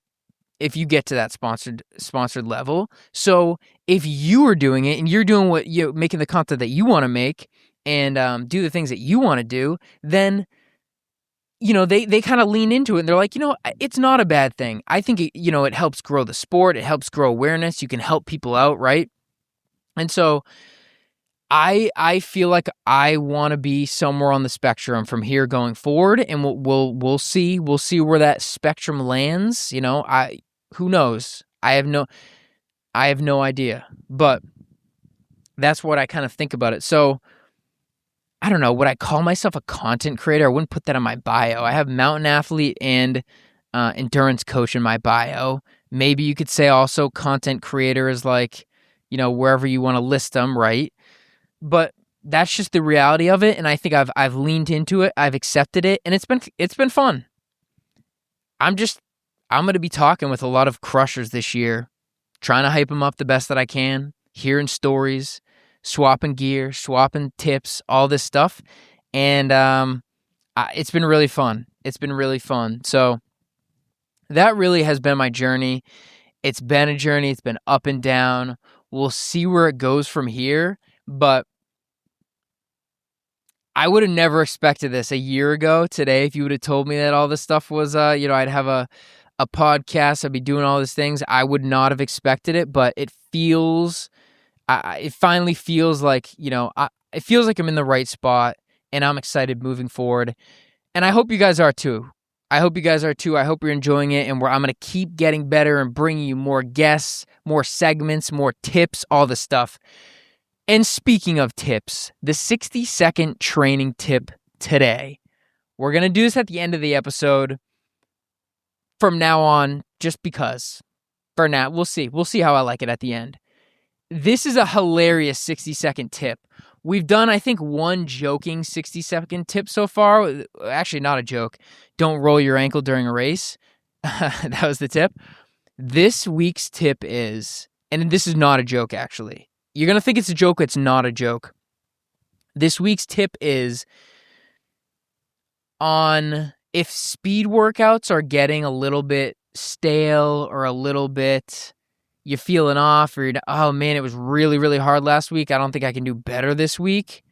if you get to that sponsored level. So if you are doing it and you're doing what making the content that you want to make and do the things that you want to do, then they kind of lean into it and they're like, it's not a bad thing. I think it helps grow the sport. It helps grow awareness. You can help people out, right? And so I feel like I want to be somewhere on the spectrum from here going forward, and we'll see where that spectrum lands. Who knows? I have no idea, but that's what I kind of think about it. So I don't know. Would I call myself a content creator? I wouldn't put that on my bio. I have mountain athlete and endurance coach in my bio. Maybe you could say also content creator is like, wherever you want to list them, right? But that's just the reality of it, and I think I've leaned into it. I've accepted it, and it's been fun. I'm going to be talking with a lot of crushers this year, trying to hype them up the best that I can, hearing stories, swapping gear, swapping tips, all this stuff. And it's been really fun. It's been really fun. So that really has been my journey. It's been a journey. It's been up and down. We'll see where it goes from here. But I would have never expected this a year ago today. If you would have told me that all this stuff was, I'd have a podcast, I'd be doing all these things, I would not have expected it. But it finally feels like, it feels like I'm in the right spot. and I'm excited moving forward. And I hope you guys are too. I hope you're enjoying it, and I'm going to keep getting better and bringing you more guests, more segments, more tips, all the stuff. And speaking of tips, the 60-second training tip today. We're going to do this at the end of the episode from now on, just because. For now, we'll see. We'll see how I like it at the end. This is a hilarious 60-second tip. We've done, I think, one joking 60-second tip so far. Actually, not a joke. Don't roll your ankle during a race. That was the tip. This week's tip is, and this is not a joke, actually. You're going to think it's a joke. It's not a joke. This week's tip is on if speed workouts are getting a little bit stale or a little bit you're feeling off, or oh man, it was really, really hard last week. I don't think I can do better this week.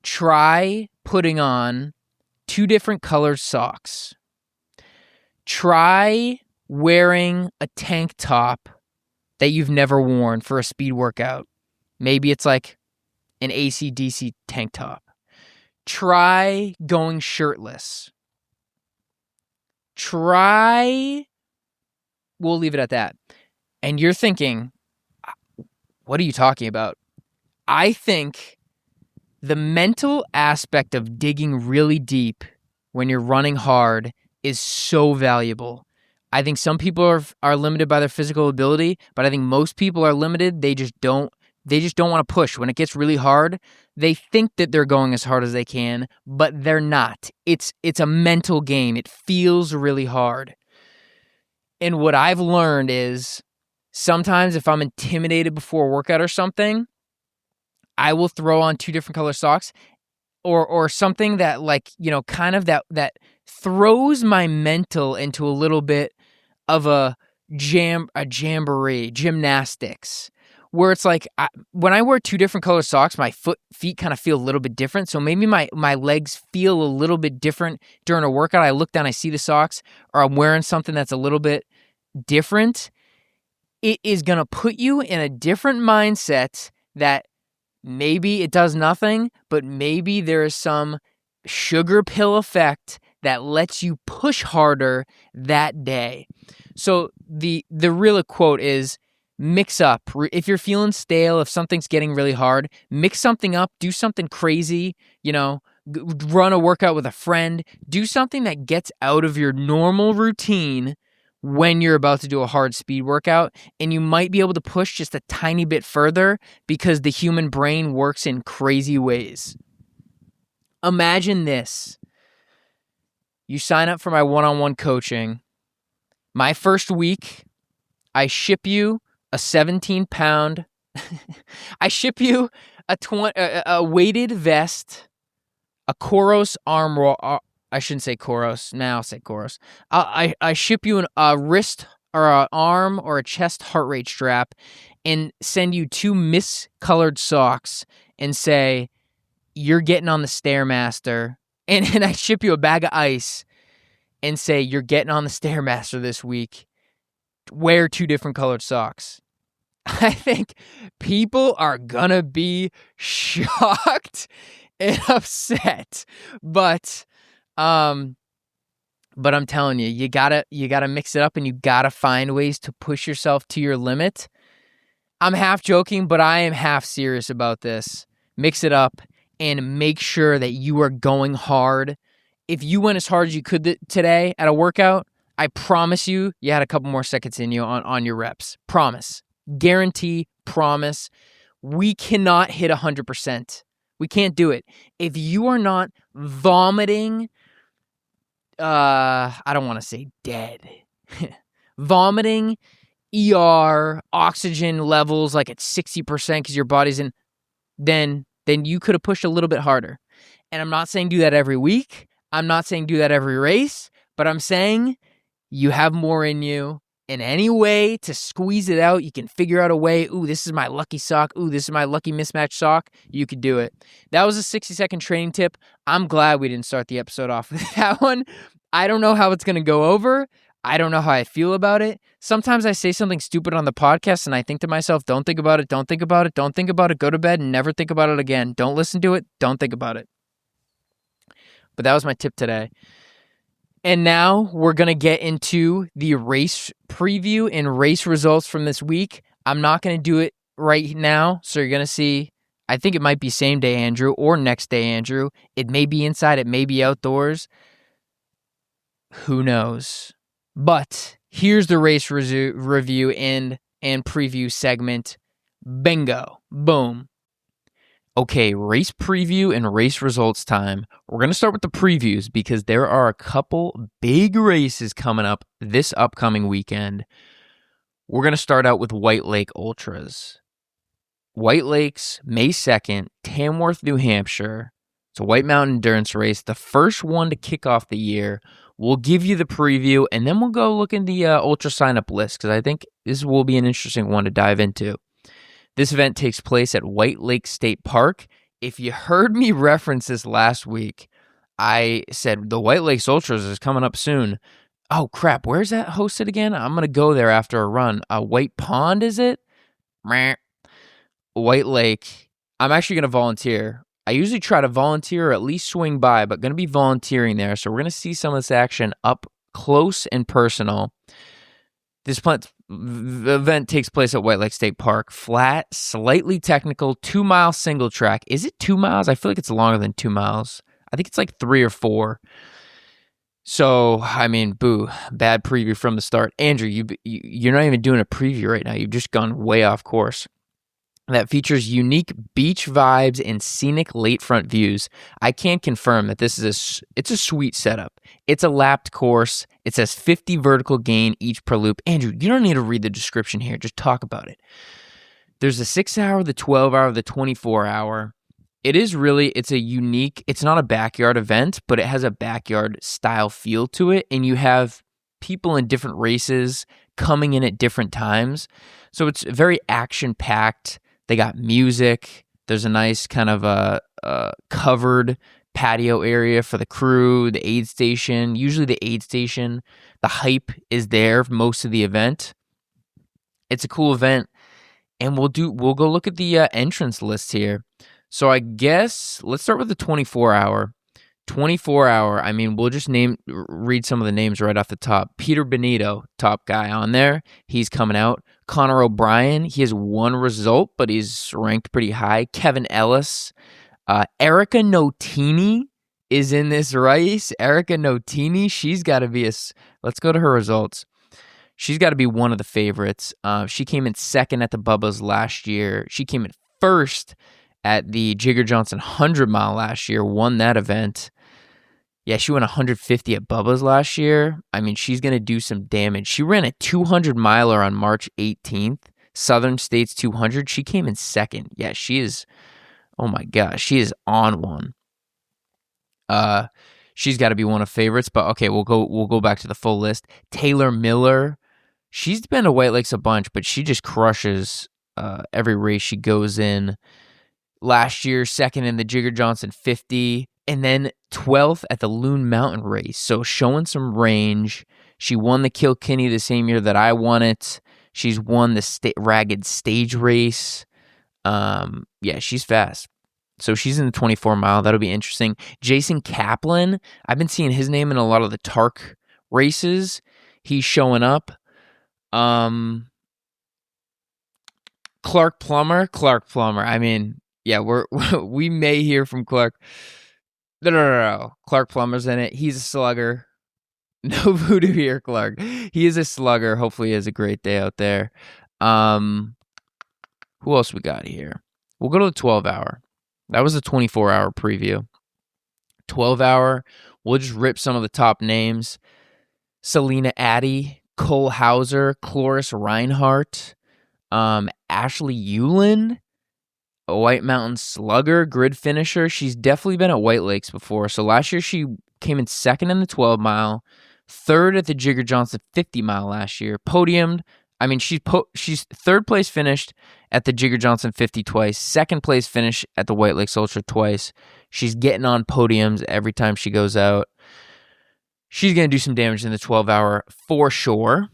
Try putting on 2 different colored socks. Try wearing a tank top that you've never worn for a speed workout. Maybe it's like an AC/DC tank top. Try going shirtless. We'll leave it at that. And you're thinking, what are you talking about? I think the mental aspect of digging really deep when you're running hard is so valuable. I think some people are limited by their physical ability, but I think most people are limited. They just don't want to push. When it gets really hard, they think that they're going as hard as they can, but they're not. It's a mental game. It feels really hard. And what I've learned is sometimes if I'm intimidated before a workout or something, I will throw on 2 different color socks or something that, like, you know, kind of that throws my mental into a little bit of a jamboree, gymnastics, where it's like when I wear 2 different color socks, my feet kind of feel a little bit different. So maybe my legs feel a little bit different during a workout. I look down, I see the socks, or I'm wearing something that's a little bit different. It is going to put you in a different mindset that maybe it does nothing, but maybe there is some sugar pill effect that lets you push harder that day. So the real quote is mix up. If you're feeling stale, if something's getting really hard, mix something up, do something crazy, you know, run a workout with a friend, do something that gets out of your normal routine when you're about to do a hard speed workout, and you might be able to push just a tiny bit further because the human brain works in crazy ways. Imagine this. You sign up for my one-on-one coaching. My first week, I ship you a 17-pound, I ship you a weighted vest, a Koros arm roll. I shouldn't say Koros. Now I'll say Koros. I ship you a wrist or an arm or a chest heart rate strap and send you 2 miscolored socks and say, you're getting on the Stairmaster. And I ship you a bag of ice and say, you're getting on the Stairmaster this week. Wear 2 different colored socks. I think people are gonna be shocked and upset. But I'm telling you, you gotta mix it up, and you gotta find ways to push yourself to your limit. I'm half joking, but I am half serious about this. Mix it up and make sure that you are going hard. If you went as hard as you could today at a workout, I promise you had a couple more seconds in you on your reps. Promise. Guarantee. Promise. We cannot hit 100%. We can't do it. If you are not vomiting, I don't want to say dead, vomiting, ER, oxygen levels like at 60% because your body's in, then you could have pushed a little bit harder. And I'm not saying do that every week. I'm not saying do that every race, but I'm saying you have more in you. In any way to squeeze it out, you can figure out a way. Ooh, this is my lucky sock. Ooh, this is my lucky mismatched sock. You could do it. That was a 60-second training tip. I'm glad we didn't start the episode off with that one. I don't know how it's going to go over. I don't know how I feel about it. Sometimes I say something stupid on the podcast and I think to myself, don't think about it, don't think about it, don't think about it, go to bed and never think about it again. Don't listen to it, don't think about it. But that was my tip today. And now we're going to get into the race preview and race results from this week. I'm not going to do it right now, so you're going to see, I think it might be same day Andrew or next day Andrew. It may be inside, it may be outdoors. Who knows? But here's the race review and preview segment. Bingo. Boom. Okay, race preview and race results time. We're going to start with the previews because there are a couple big races coming up this upcoming weekend. We're going to start out with White Lake Ultras. White Lakes, May 2nd, Tamworth, New Hampshire. It's a White Mountain endurance race, the first one to kick off the year. We'll give you the preview, and then we'll go look in the Ultra sign-up list because I think this will be an interesting one to dive into. This event takes place at White Lake State Park. If you heard me reference this last week, I said the White Lakes Ultras is coming up soon. Oh, crap. Where's that hosted again? I'm going to go there after a run. White Pond, is it? White Lake. I'm actually going to volunteer. I usually try to volunteer or at least swing by, but going to be volunteering there. So we're going to see some of this action up close and personal. This event takes place at White Lake State Park. Flat, slightly technical, 2-mile single track. Is it 2 miles? I feel like it's longer than 2 miles. I think it's like 3 or 4. So, I mean, boo, bad preview from the start. Andrew, you're not even doing a preview right now. You've just gone way off course. That features unique beach vibes and scenic lakefront views. I can confirm that this is it's a sweet setup. It's a lapped course. It says 50 vertical gain each per loop. Andrew, you don't need to read the description here. Just talk about it. There's the 6-hour, the 12-hour, the 24-hour. It's a unique, it's not a backyard event, but it has a backyard style feel to it. And you have people in different races coming in at different times. So it's very action-packed. They got music. There's a nice kind of a covered patio area for the crew, the aid station. Usually the aid station, the hype is there for most of the event. It's a cool event, and we'll go look at the entrance list here. So I guess let's start with the 24-hour. 24-hour, I mean, we'll just read some of the names right off the top. Peter Benito, top guy on there. He's coming out. Connor O'Brien, he has one result, but he's ranked pretty high. Kevin Ellis. Erica Notini is in this race. Erica Notini, she's got to be let's go to her results. She's got to be one of the favorites. She came in second at the Bubba's last year. She came in first at the Jigger Johnson 100-mile last year, won that event. Yeah, she went 150 at Bubba's last year. I mean, she's going to do some damage. She ran a 200-miler on March 18th, Southern States 200. She came in second. Yeah, she is, oh my gosh, she is on one. She's got to be one of favorites, but okay, we'll go back to the full list. Taylor Miller, she's been to White Lakes a bunch, but she just crushes every race she goes in. Last year, second in the Jigger Johnson 50, and then 12th at the Loon Mountain race. So showing some range. She won the Kilkenny the same year that I won it. She's won the Ragged Stage race. Yeah, she's fast. So she's in the 24-mile. That'll be interesting. Jason Kaplan, I've been seeing his name in a lot of the Tark races. He's showing up. Clark Plummer. I mean, yeah, we may hear from Clark. No. Clark Plummer's in it. He's a slugger. No voodoo here, Clark. He is a slugger. Hopefully he has a great day out there. Who else we got here? We'll go to the 12-hour. That was the 24-hour preview. 12-hour, we'll just rip some of the top names. Selena Addy, Cole Hauser, Cloris Reinhardt, Ashley Euland, a White Mountain slugger, grid finisher. She's definitely been at White Lakes before. So last year she came in second in the 12-mile, third at the Jigger Johnson 50-mile last year, podiumed. I mean, she's third place finished at the Jigger Johnson 50 twice, second place finish at the White Lakes Ultra twice. She's getting on podiums every time she goes out. She's going to do some damage in the 12-hour for sure.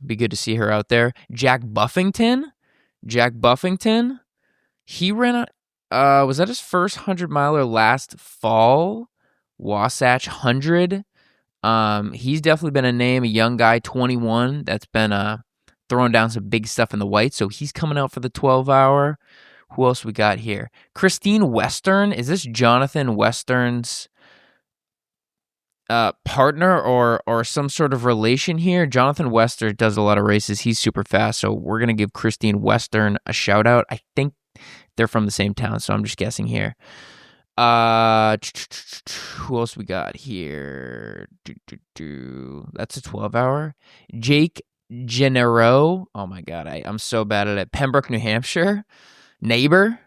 Be good to see her out there. Jack Buffington, he ran was that his first 100-miler last fall? Wasatch 100. He's definitely been a name, a young guy, 21, that's been throwing down some big stuff in the white. So he's coming out for the 12-hour. Who else we got here? Christine Western. Is this Jonathan Western's partner or some sort of relation here? Jonathan Western does a lot of races. He's super fast. So we're going to give Christine Western a shout out. I think they're from the same town, so I'm just guessing here. Who else we got here? That's a 12-hour. Jake Gennaro. Oh my god, I'm so bad at it. Pembroke, New Hampshire. Neighbor.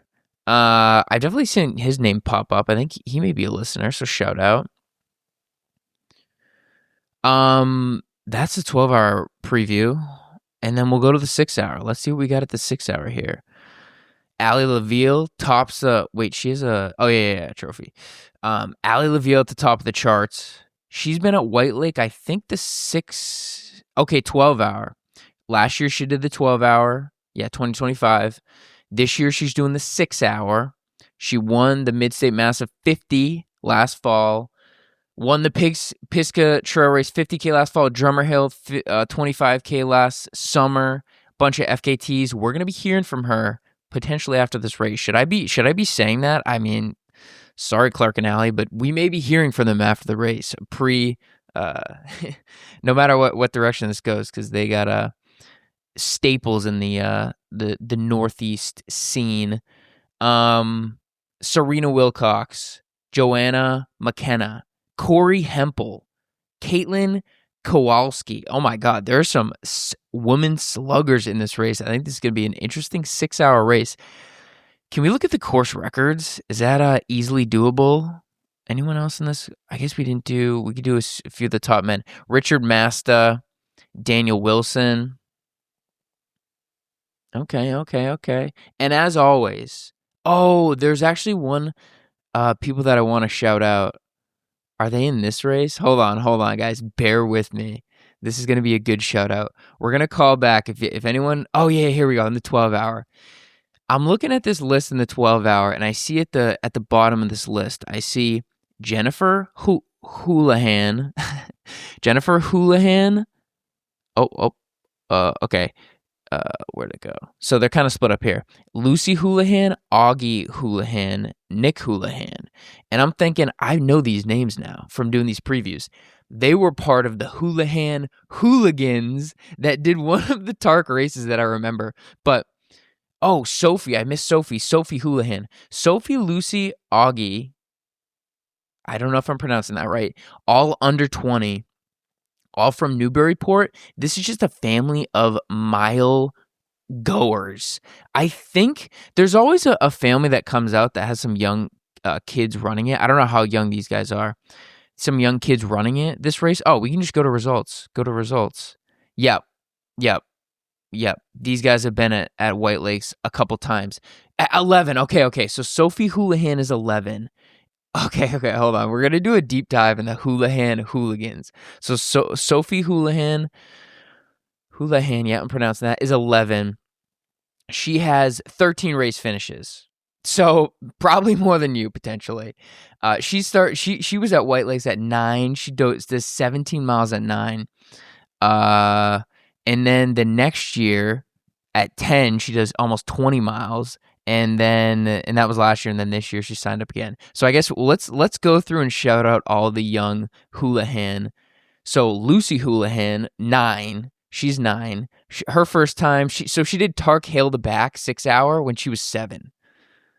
I've definitely seen his name pop up. I think he may be a listener, so shout out. That's a 12-hour preview, and then we'll go to the 6-hour. Let's see what we got at the 6-hour here. Allie Laville tops the she has a trophy. Allie Laville at the top of the charts. She's been at White Lake, I think 12-hour. Last year she did the 12-hour. Yeah, 2025. This year she's doing the 6-hour. She won the Mid-State Massive 50 last fall. Won the Pisgah Trail Race 50K last fall. Drummer Hill 25K last summer. Bunch of FKTs. We're gonna be hearing from her potentially after this race. Should I be saying that? I mean, sorry, Clark and Allie, but we may be hearing from them after the race. No matter what direction this goes, because they got staples in the Northeast scene. Serena Wilcox, Joanna McKenna, Corey Hempel, Caitlin Kowalski. Oh my God, there are some women sluggers in this race. I think this is going to be an interesting 6-hour race. Can we look at the course records? Is that easily doable? Anyone else in this? I guess we could do a few of the top men. Richard Masta, Daniel Wilson. Okay. And as always, there's actually one people that I want to shout out. Are they in this race? Hold on, guys. Bear with me. This is going to be a good shout out. We're going to call back if anyone. Oh yeah, here we go in the 12-hour. I'm looking at this list in the 12-hour, and I see at the bottom of this list, I see Jennifer Houlihan. Jennifer Houlihan. Okay. Where'd it go? So they're kind of split up here. Lucy Houlihan, Augie Houlihan, Nick Houlihan. And I'm thinking, I know these names now from doing these previews. They were part of the Houlihan Hooligans that did one of the Tark races that I remember. But, Sophie, I missed Sophie. Sophie Houlihan. Sophie, Lucy, Augie. I don't know if I'm pronouncing that right. All under 20. All from Newburyport. This is just a family of mile goers. I think there's always a family that comes out that has some young kids running it. I don't know how young these guys are. Some young kids running it, this race. Oh, we can just go to results. Yep. These guys have been at White Lakes a couple times. At 11. Okay. So Sophie Houlihan is 11. Okay, hold on. We're going to do a deep dive in the Houlihan hooligans. So Sophie Houlihan, yeah, I'm pronouncing that, is 11. She has 13 race finishes. So probably more than you, potentially. She was at White Lakes at 9. She does 17 miles at 9. And then the next year at 10, she does almost 20 miles. And that was last year, and then this year she signed up again. So I guess let's go through and shout out all the young Houlihan. So Lucy Houlihan, 9. She's 9. Her first time, she did Tark Hail the Back 6-hour when she was 7.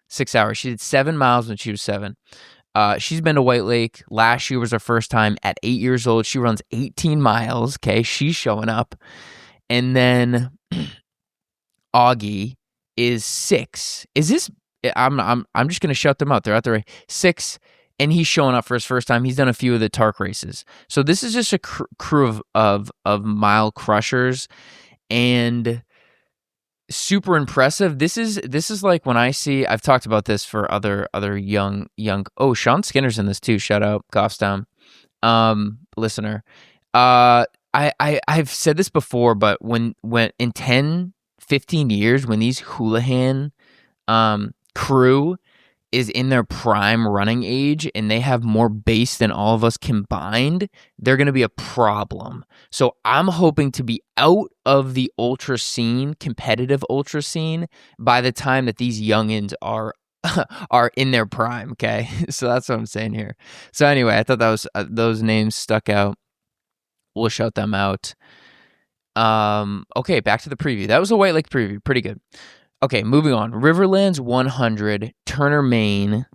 6 hours. She did 7 miles when she was 7. She's been to White Lake. Last year was her first time at 8 years old. She runs 18 miles. Okay, she's showing up. And then Augie is 6. Is this? I'm just gonna shut them out. They're out there 6, and he's showing up for his first time. He's done a few of the Tark races, so this is just a crew of mile crushers, and super impressive. This is like when I see. I've talked about this for other young. Oh, Sean Skinner's in this too. Shout out Goffstown, listener. I've said this before, but when in 10-15 years, when these Houlihan crew is in their prime running age and they have more base than all of us combined, they're going to be a problem. So I'm hoping to be out of the ultra scene, competitive ultra scene, by the time that these youngins are in their prime. Okay, so that's what I'm saying here. So anyway, I thought that was those names stuck out. We'll shout them out. Okay, back to the preview. That was a White Lake preview. Pretty good. Okay, moving on. Riverlands 100, Turner, Maine.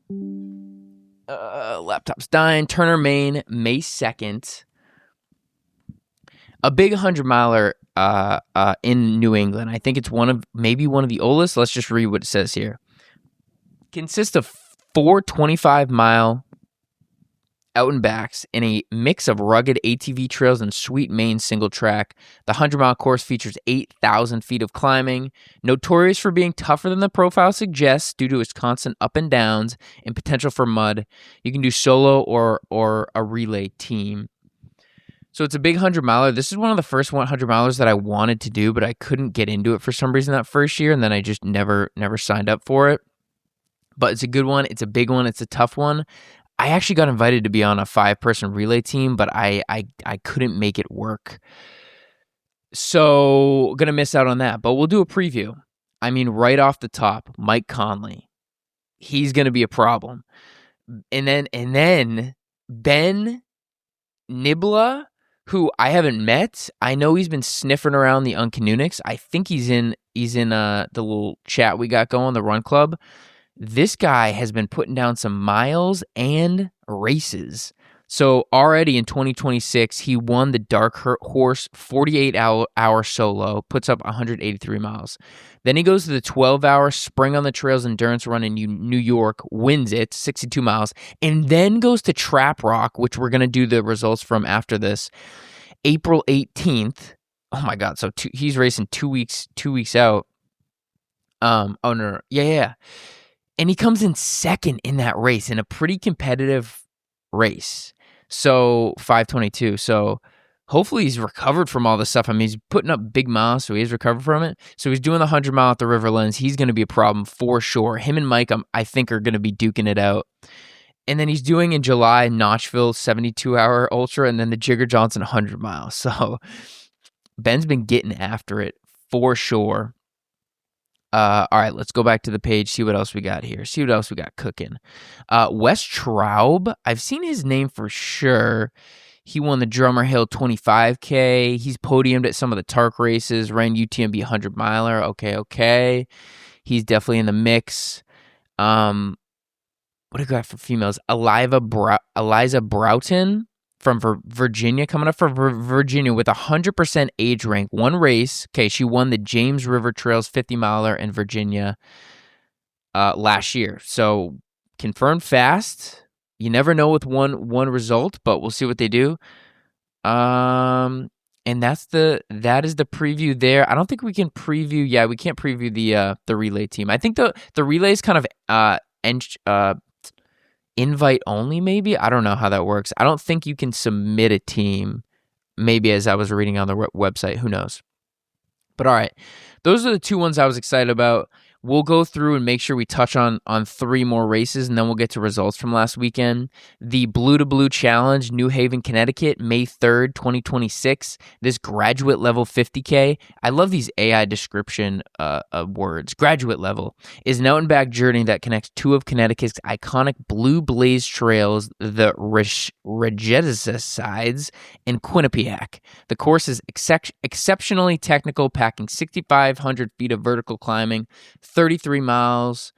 Laptop's dying. Turner, Maine, May 2nd. A big 100-miler in New England. I think it's maybe one of the oldest. Let's just read what it says here. Consists of 4 25-mile out and backs in a mix of rugged ATV trails and sweet Maine single track. The 100-mile course features 8,000 feet of climbing, notorious for being tougher than the profile suggests due to its constant up and downs and potential for mud. You can do solo or a relay team. So it's a big 100-miler. This is one of the first 100-milers that I wanted to do, but I couldn't get into it for some reason that first year, and then I just never signed up for it. But it's a good one. It's a big one. It's a tough one. I actually got invited to be on a 5-person relay team, but I couldn't make it work. So gonna miss out on that, but we'll do a preview. I mean, right off the top, Mike Conley, he's gonna be a problem. And then Ben Nibla, who I haven't met. I know he's been sniffing around the Uncanunics. I think he's in the little chat we got going, the Run Club. This guy has been putting down some miles and races. So already in 2026, he won the Dark Horse 48-hour solo, puts up 183 miles. Then he goes to the 12-hour Spring on the Trails endurance run in New York, wins it, 62 miles, and then goes to Trap Rock, which we're going to do the results from after this, April 18th. Oh my God, so he's racing 2 weeks out. Oh, no. Yeah. And he comes in second in that race in a pretty competitive race. So 5:22. So hopefully he's recovered from all this stuff. I mean, he's putting up big miles, so he's recovered from it. So he's doing the 100-mile at the Riverlands. He's going to be a problem for sure. Him and Mike, I think, are going to be duking it out. And then he's doing in July, Notchville 72-hour ultra, and then the Jigger Johnson 100 miles. So Ben's been getting after it for sure. All right, let's go back to the page, see what else we got here. See what else we got cooking. Wes Traub, I've seen his name for sure. He won the Drummer Hill 25K. He's podiumed at some of the TARC races, ran UTMB 100-miler. Okay. He's definitely in the mix. What do we got for females? Eliza Broughton from Virginia, coming up for Virginia with 100% age rank. One race. Okay, she won the James River Trails 50-miler in Virginia last year. So confirmed fast. You never know with one result, but we'll see what they do. And that is the preview there. I don't think we can preview. Yeah, we can't preview the relay team. I think the relay is kind of invite only, maybe. I don't know how that works. I don't think you can submit a team, maybe, as I was reading on the website. Who knows? But all right, those are the two ones I was excited about. We'll go through and make sure we touch on 3 more races, and then we'll get to results from last weekend. The Blue to Blue Challenge, New Haven, Connecticut, May 3rd, 2026. This graduate level 50K. I love these AI description words. Graduate level is an out and back journey that connects 2 of Connecticut's iconic blue blaze trails, the Regenticides and Quinnipiac. The course is exceptionally technical, packing 6,500 feet of vertical climbing, 33 miles,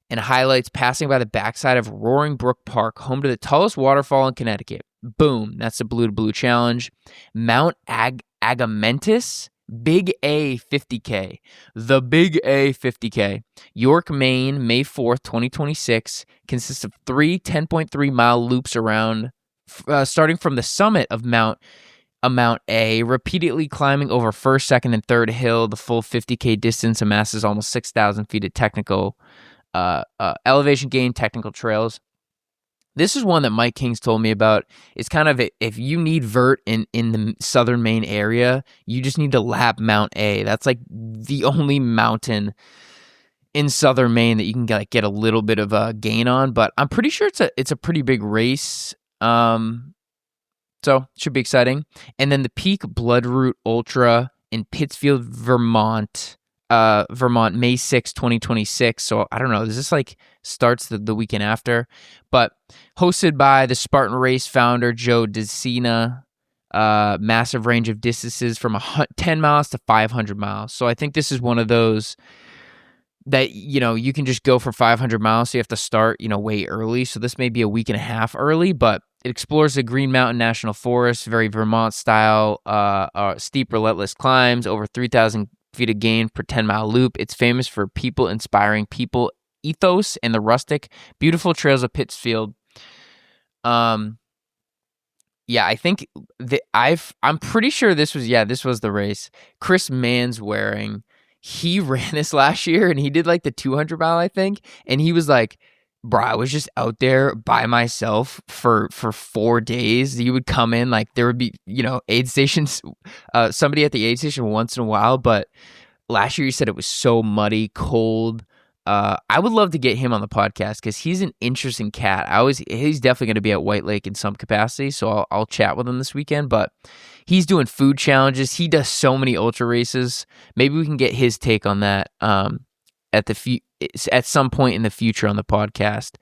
and highlights passing by the backside of Roaring Brook Park, home to the tallest waterfall in Connecticut. Boom, that's the Blue to Blue Challenge. Mount Agamentis, Big A 50K. The Big A 50K. York, Maine, May 4th, 2026. Consists of 3 10.3-mile loops around, starting from the summit of Mount A, repeatedly climbing over first, second, and third hill. The full 50K distance amasses almost 6,000 feet of technical elevation gain, technical trails. This is one that Mike King's told me about. It's kind of, if you need vert in the southern Maine area, you just need to lap Mount A. That's like the only mountain in southern Maine that you can get a little bit of a gain on, but I'm pretty sure it's a pretty big race. So it should be exciting. And then the Peak Bloodroot Ultra in Pittsfield, Vermont, May 6, 2026. So I don't know, is this starts the weekend after? But hosted by the Spartan Race founder, Joe Decina. Massive range of distances from 10 miles to 500 miles. So I think this is one of those that, you can just go for 500 miles. So you have to start, way early. So this may be a week and a half early, but it explores the Green Mountain National Forest, very Vermont style, steep, relentless climbs, over 3,000 feet of gain per 10-mile loop. It's famous for people inspiring people ethos and the rustic, beautiful trails of Pittsfield. Yeah, I think I'm pretty sure this was the race. Chris Manswearing, he ran this last year and he did the 200 mile, I think. And he was like, bro, I was just out there by myself for 4 days. You would come in, there would be, aid stations, somebody at the aid station once in a while. But last year he said it was so muddy, cold. I would love to get him on the podcast because he's an interesting cat. He's definitely going to be at White Lake in some capacity, so I'll chat with him this weekend. But he's doing food challenges. He does so many ultra races. Maybe we can get his take on that at some point in the future on the podcast.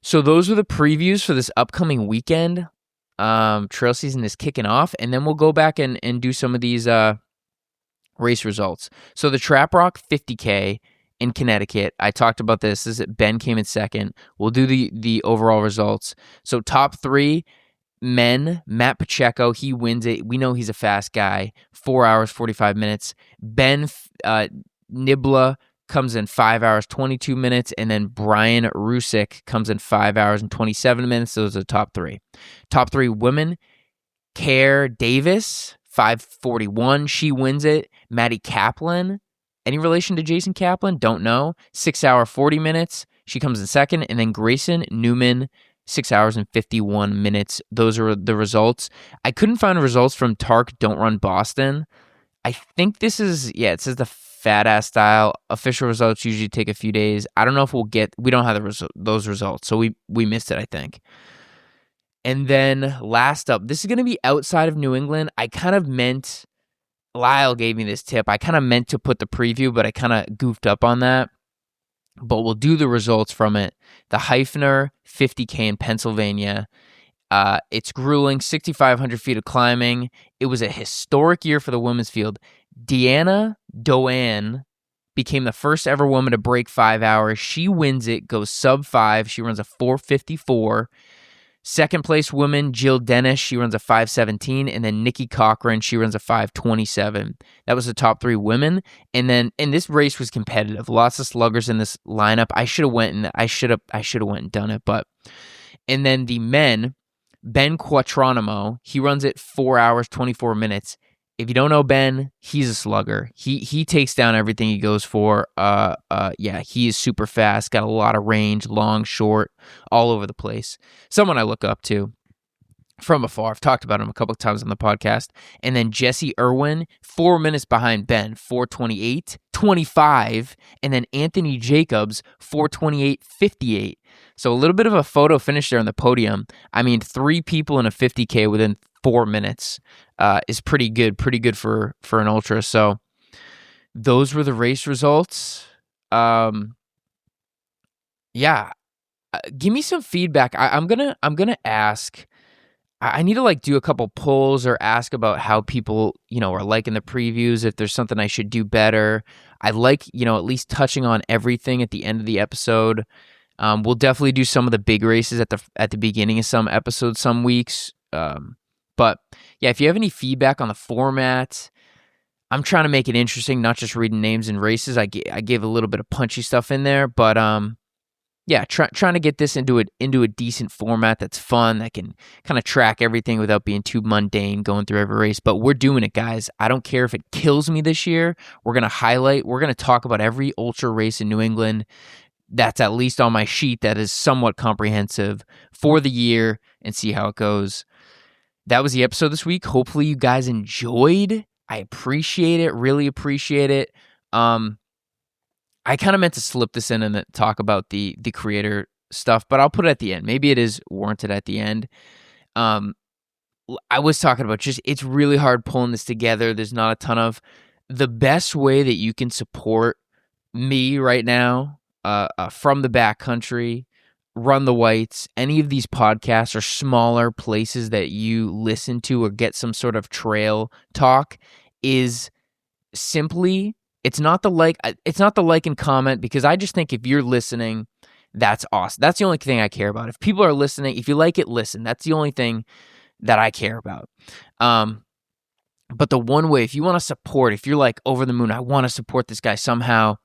So those are the previews for this upcoming weekend. Trail season is kicking off, and then we'll go back and do some of these race results. So the Trap Rock 50K in Connecticut. I talked about this. Ben came in second. We'll do the overall results. So top 3 men, Matt Pacheco, he wins it. We know he's a fast guy. 4 hours, 45 minutes. Ben Nibla comes in 5 hours, 22 minutes. And then Brian Rusick comes in 5 hours and 27 minutes. Those are the top 3. Top 3 women, Care Davis, 5:41. She wins it. Maddie Kaplan, any relation to Jason Kaplan? Don't know. 6 hour, 40 minutes. She comes in second. And then Grayson Newman, 6 hours and 51 minutes. Those are the results. I couldn't find results from Tark Don't Run Boston. I think this is, it says the fat ass style. Official results usually take a few days. I don't know if we don't have those results. So we missed it, I think. And then last up, this is going to be outside of New England. Lyle gave me this tip. I kind of meant to put the preview, but I kind of goofed up on that. But we'll do the results from it. The Heifner 50K in Pennsylvania. It's grueling, 6,500 feet of climbing. It was a historic year for the women's field. Deanna Doan became the first ever woman to break 5 hours. She wins it, goes sub 5. She runs a 4:54. Second place woman, Jill Dennis, she runs a 5:17, and then Nikki Cochran, she runs a 5:27. That was the top 3 women, and this race was competitive. Lots of sluggers in this lineup. I should have went and done it, but and then the men, Ben Quatronimo, he runs it 4 hours 24 minutes. If you don't know Ben, he's a slugger. He takes down everything he goes for. He is super fast, got a lot of range, long, short, all over the place. Someone I look up to from afar. I've talked about him a couple of times on the podcast. And then Jesse Irwin, 4 minutes behind Ben, 4:28.25. And then Anthony Jacobs, 4:28.58. So a little bit of a photo finish there on the podium. I mean, 3 people in a 50K within 4 minutes is pretty good for an ultra. So those were the race results. Give me some feedback. I'm gonna ask. I need to do a couple polls or ask about how people are liking the previews. If there's something I should do better, I like at least touching on everything at the end of the episode. We'll definitely do some of the big races at the beginning of some episodes, some weeks. But yeah, if you have any feedback on the format, I'm trying to make it interesting, not just reading names and races. I gave a little bit of punchy stuff in there, but trying to get this into a decent format that's fun, that can kind of track everything without being too mundane going through every race. But we're doing it, guys. I don't care if it kills me this year. We're going to talk about every ultra race in New England that's at least on my sheet that is somewhat comprehensive for the year and see how it goes. That was the episode this week. Hopefully you guys enjoyed. I appreciate it. Really appreciate it. I I kind of meant to slip this in and talk about the creator stuff, but I'll put it at the end. Maybe it is warranted at the end. I was talking about just it's really hard pulling this together. There's not a ton of the best way that you can support me right now, from the backcountry, Run the Whites, any of these podcasts or smaller places that you listen to or get some sort of trail talk is simply it's not the like and comment, because I just think if you're listening, that's awesome. That's the only thing I care about. If people are listening, if you like it, listen. That's the only thing that I care about. But the one way, if you want to support, if you're like over the moon, I want to support this guy somehow,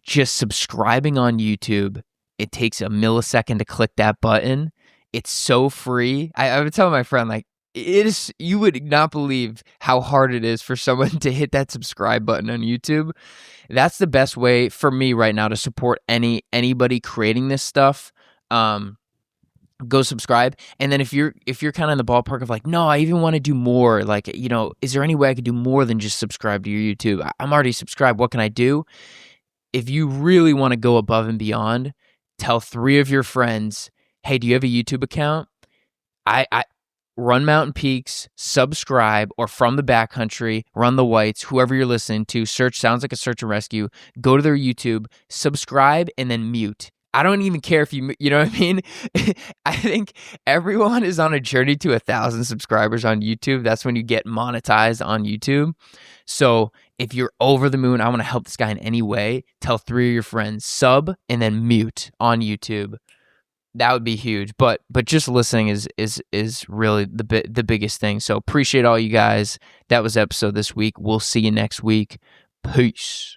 just subscribing on YouTube. It takes a millisecond to click that button. It's so free. I would tell my friend, like, it is, you would not believe how hard it is for someone to hit that subscribe button on YouTube. That's the best way for me right now to support anybody creating this stuff. Go subscribe. And then if you're kind of in the ballpark of like, no, I even want to do more, like, you know, is there any way I could do more than just subscribe to your YouTube? I'm already subscribed. What can I do? If you really want to go above and beyond, tell 3 of your friends, hey, do you have a YouTube account? I Run Mountain Peaks, subscribe, or From the Backcountry, Run the Whites, whoever you're listening to, search Sounds Like a Search and Rescue, go to their YouTube, subscribe, and then mute. I don't even care if you know what I mean? I think everyone is on a journey to 1,000 subscribers on YouTube. That's when you get monetized on YouTube. So if you're over the moon, I want to help this guy in any way, tell 3 of your friends, sub, and then mute on YouTube. That would be huge. But just listening is really the biggest thing. So appreciate all you guys. That was episode this week. We'll see you next week. Peace.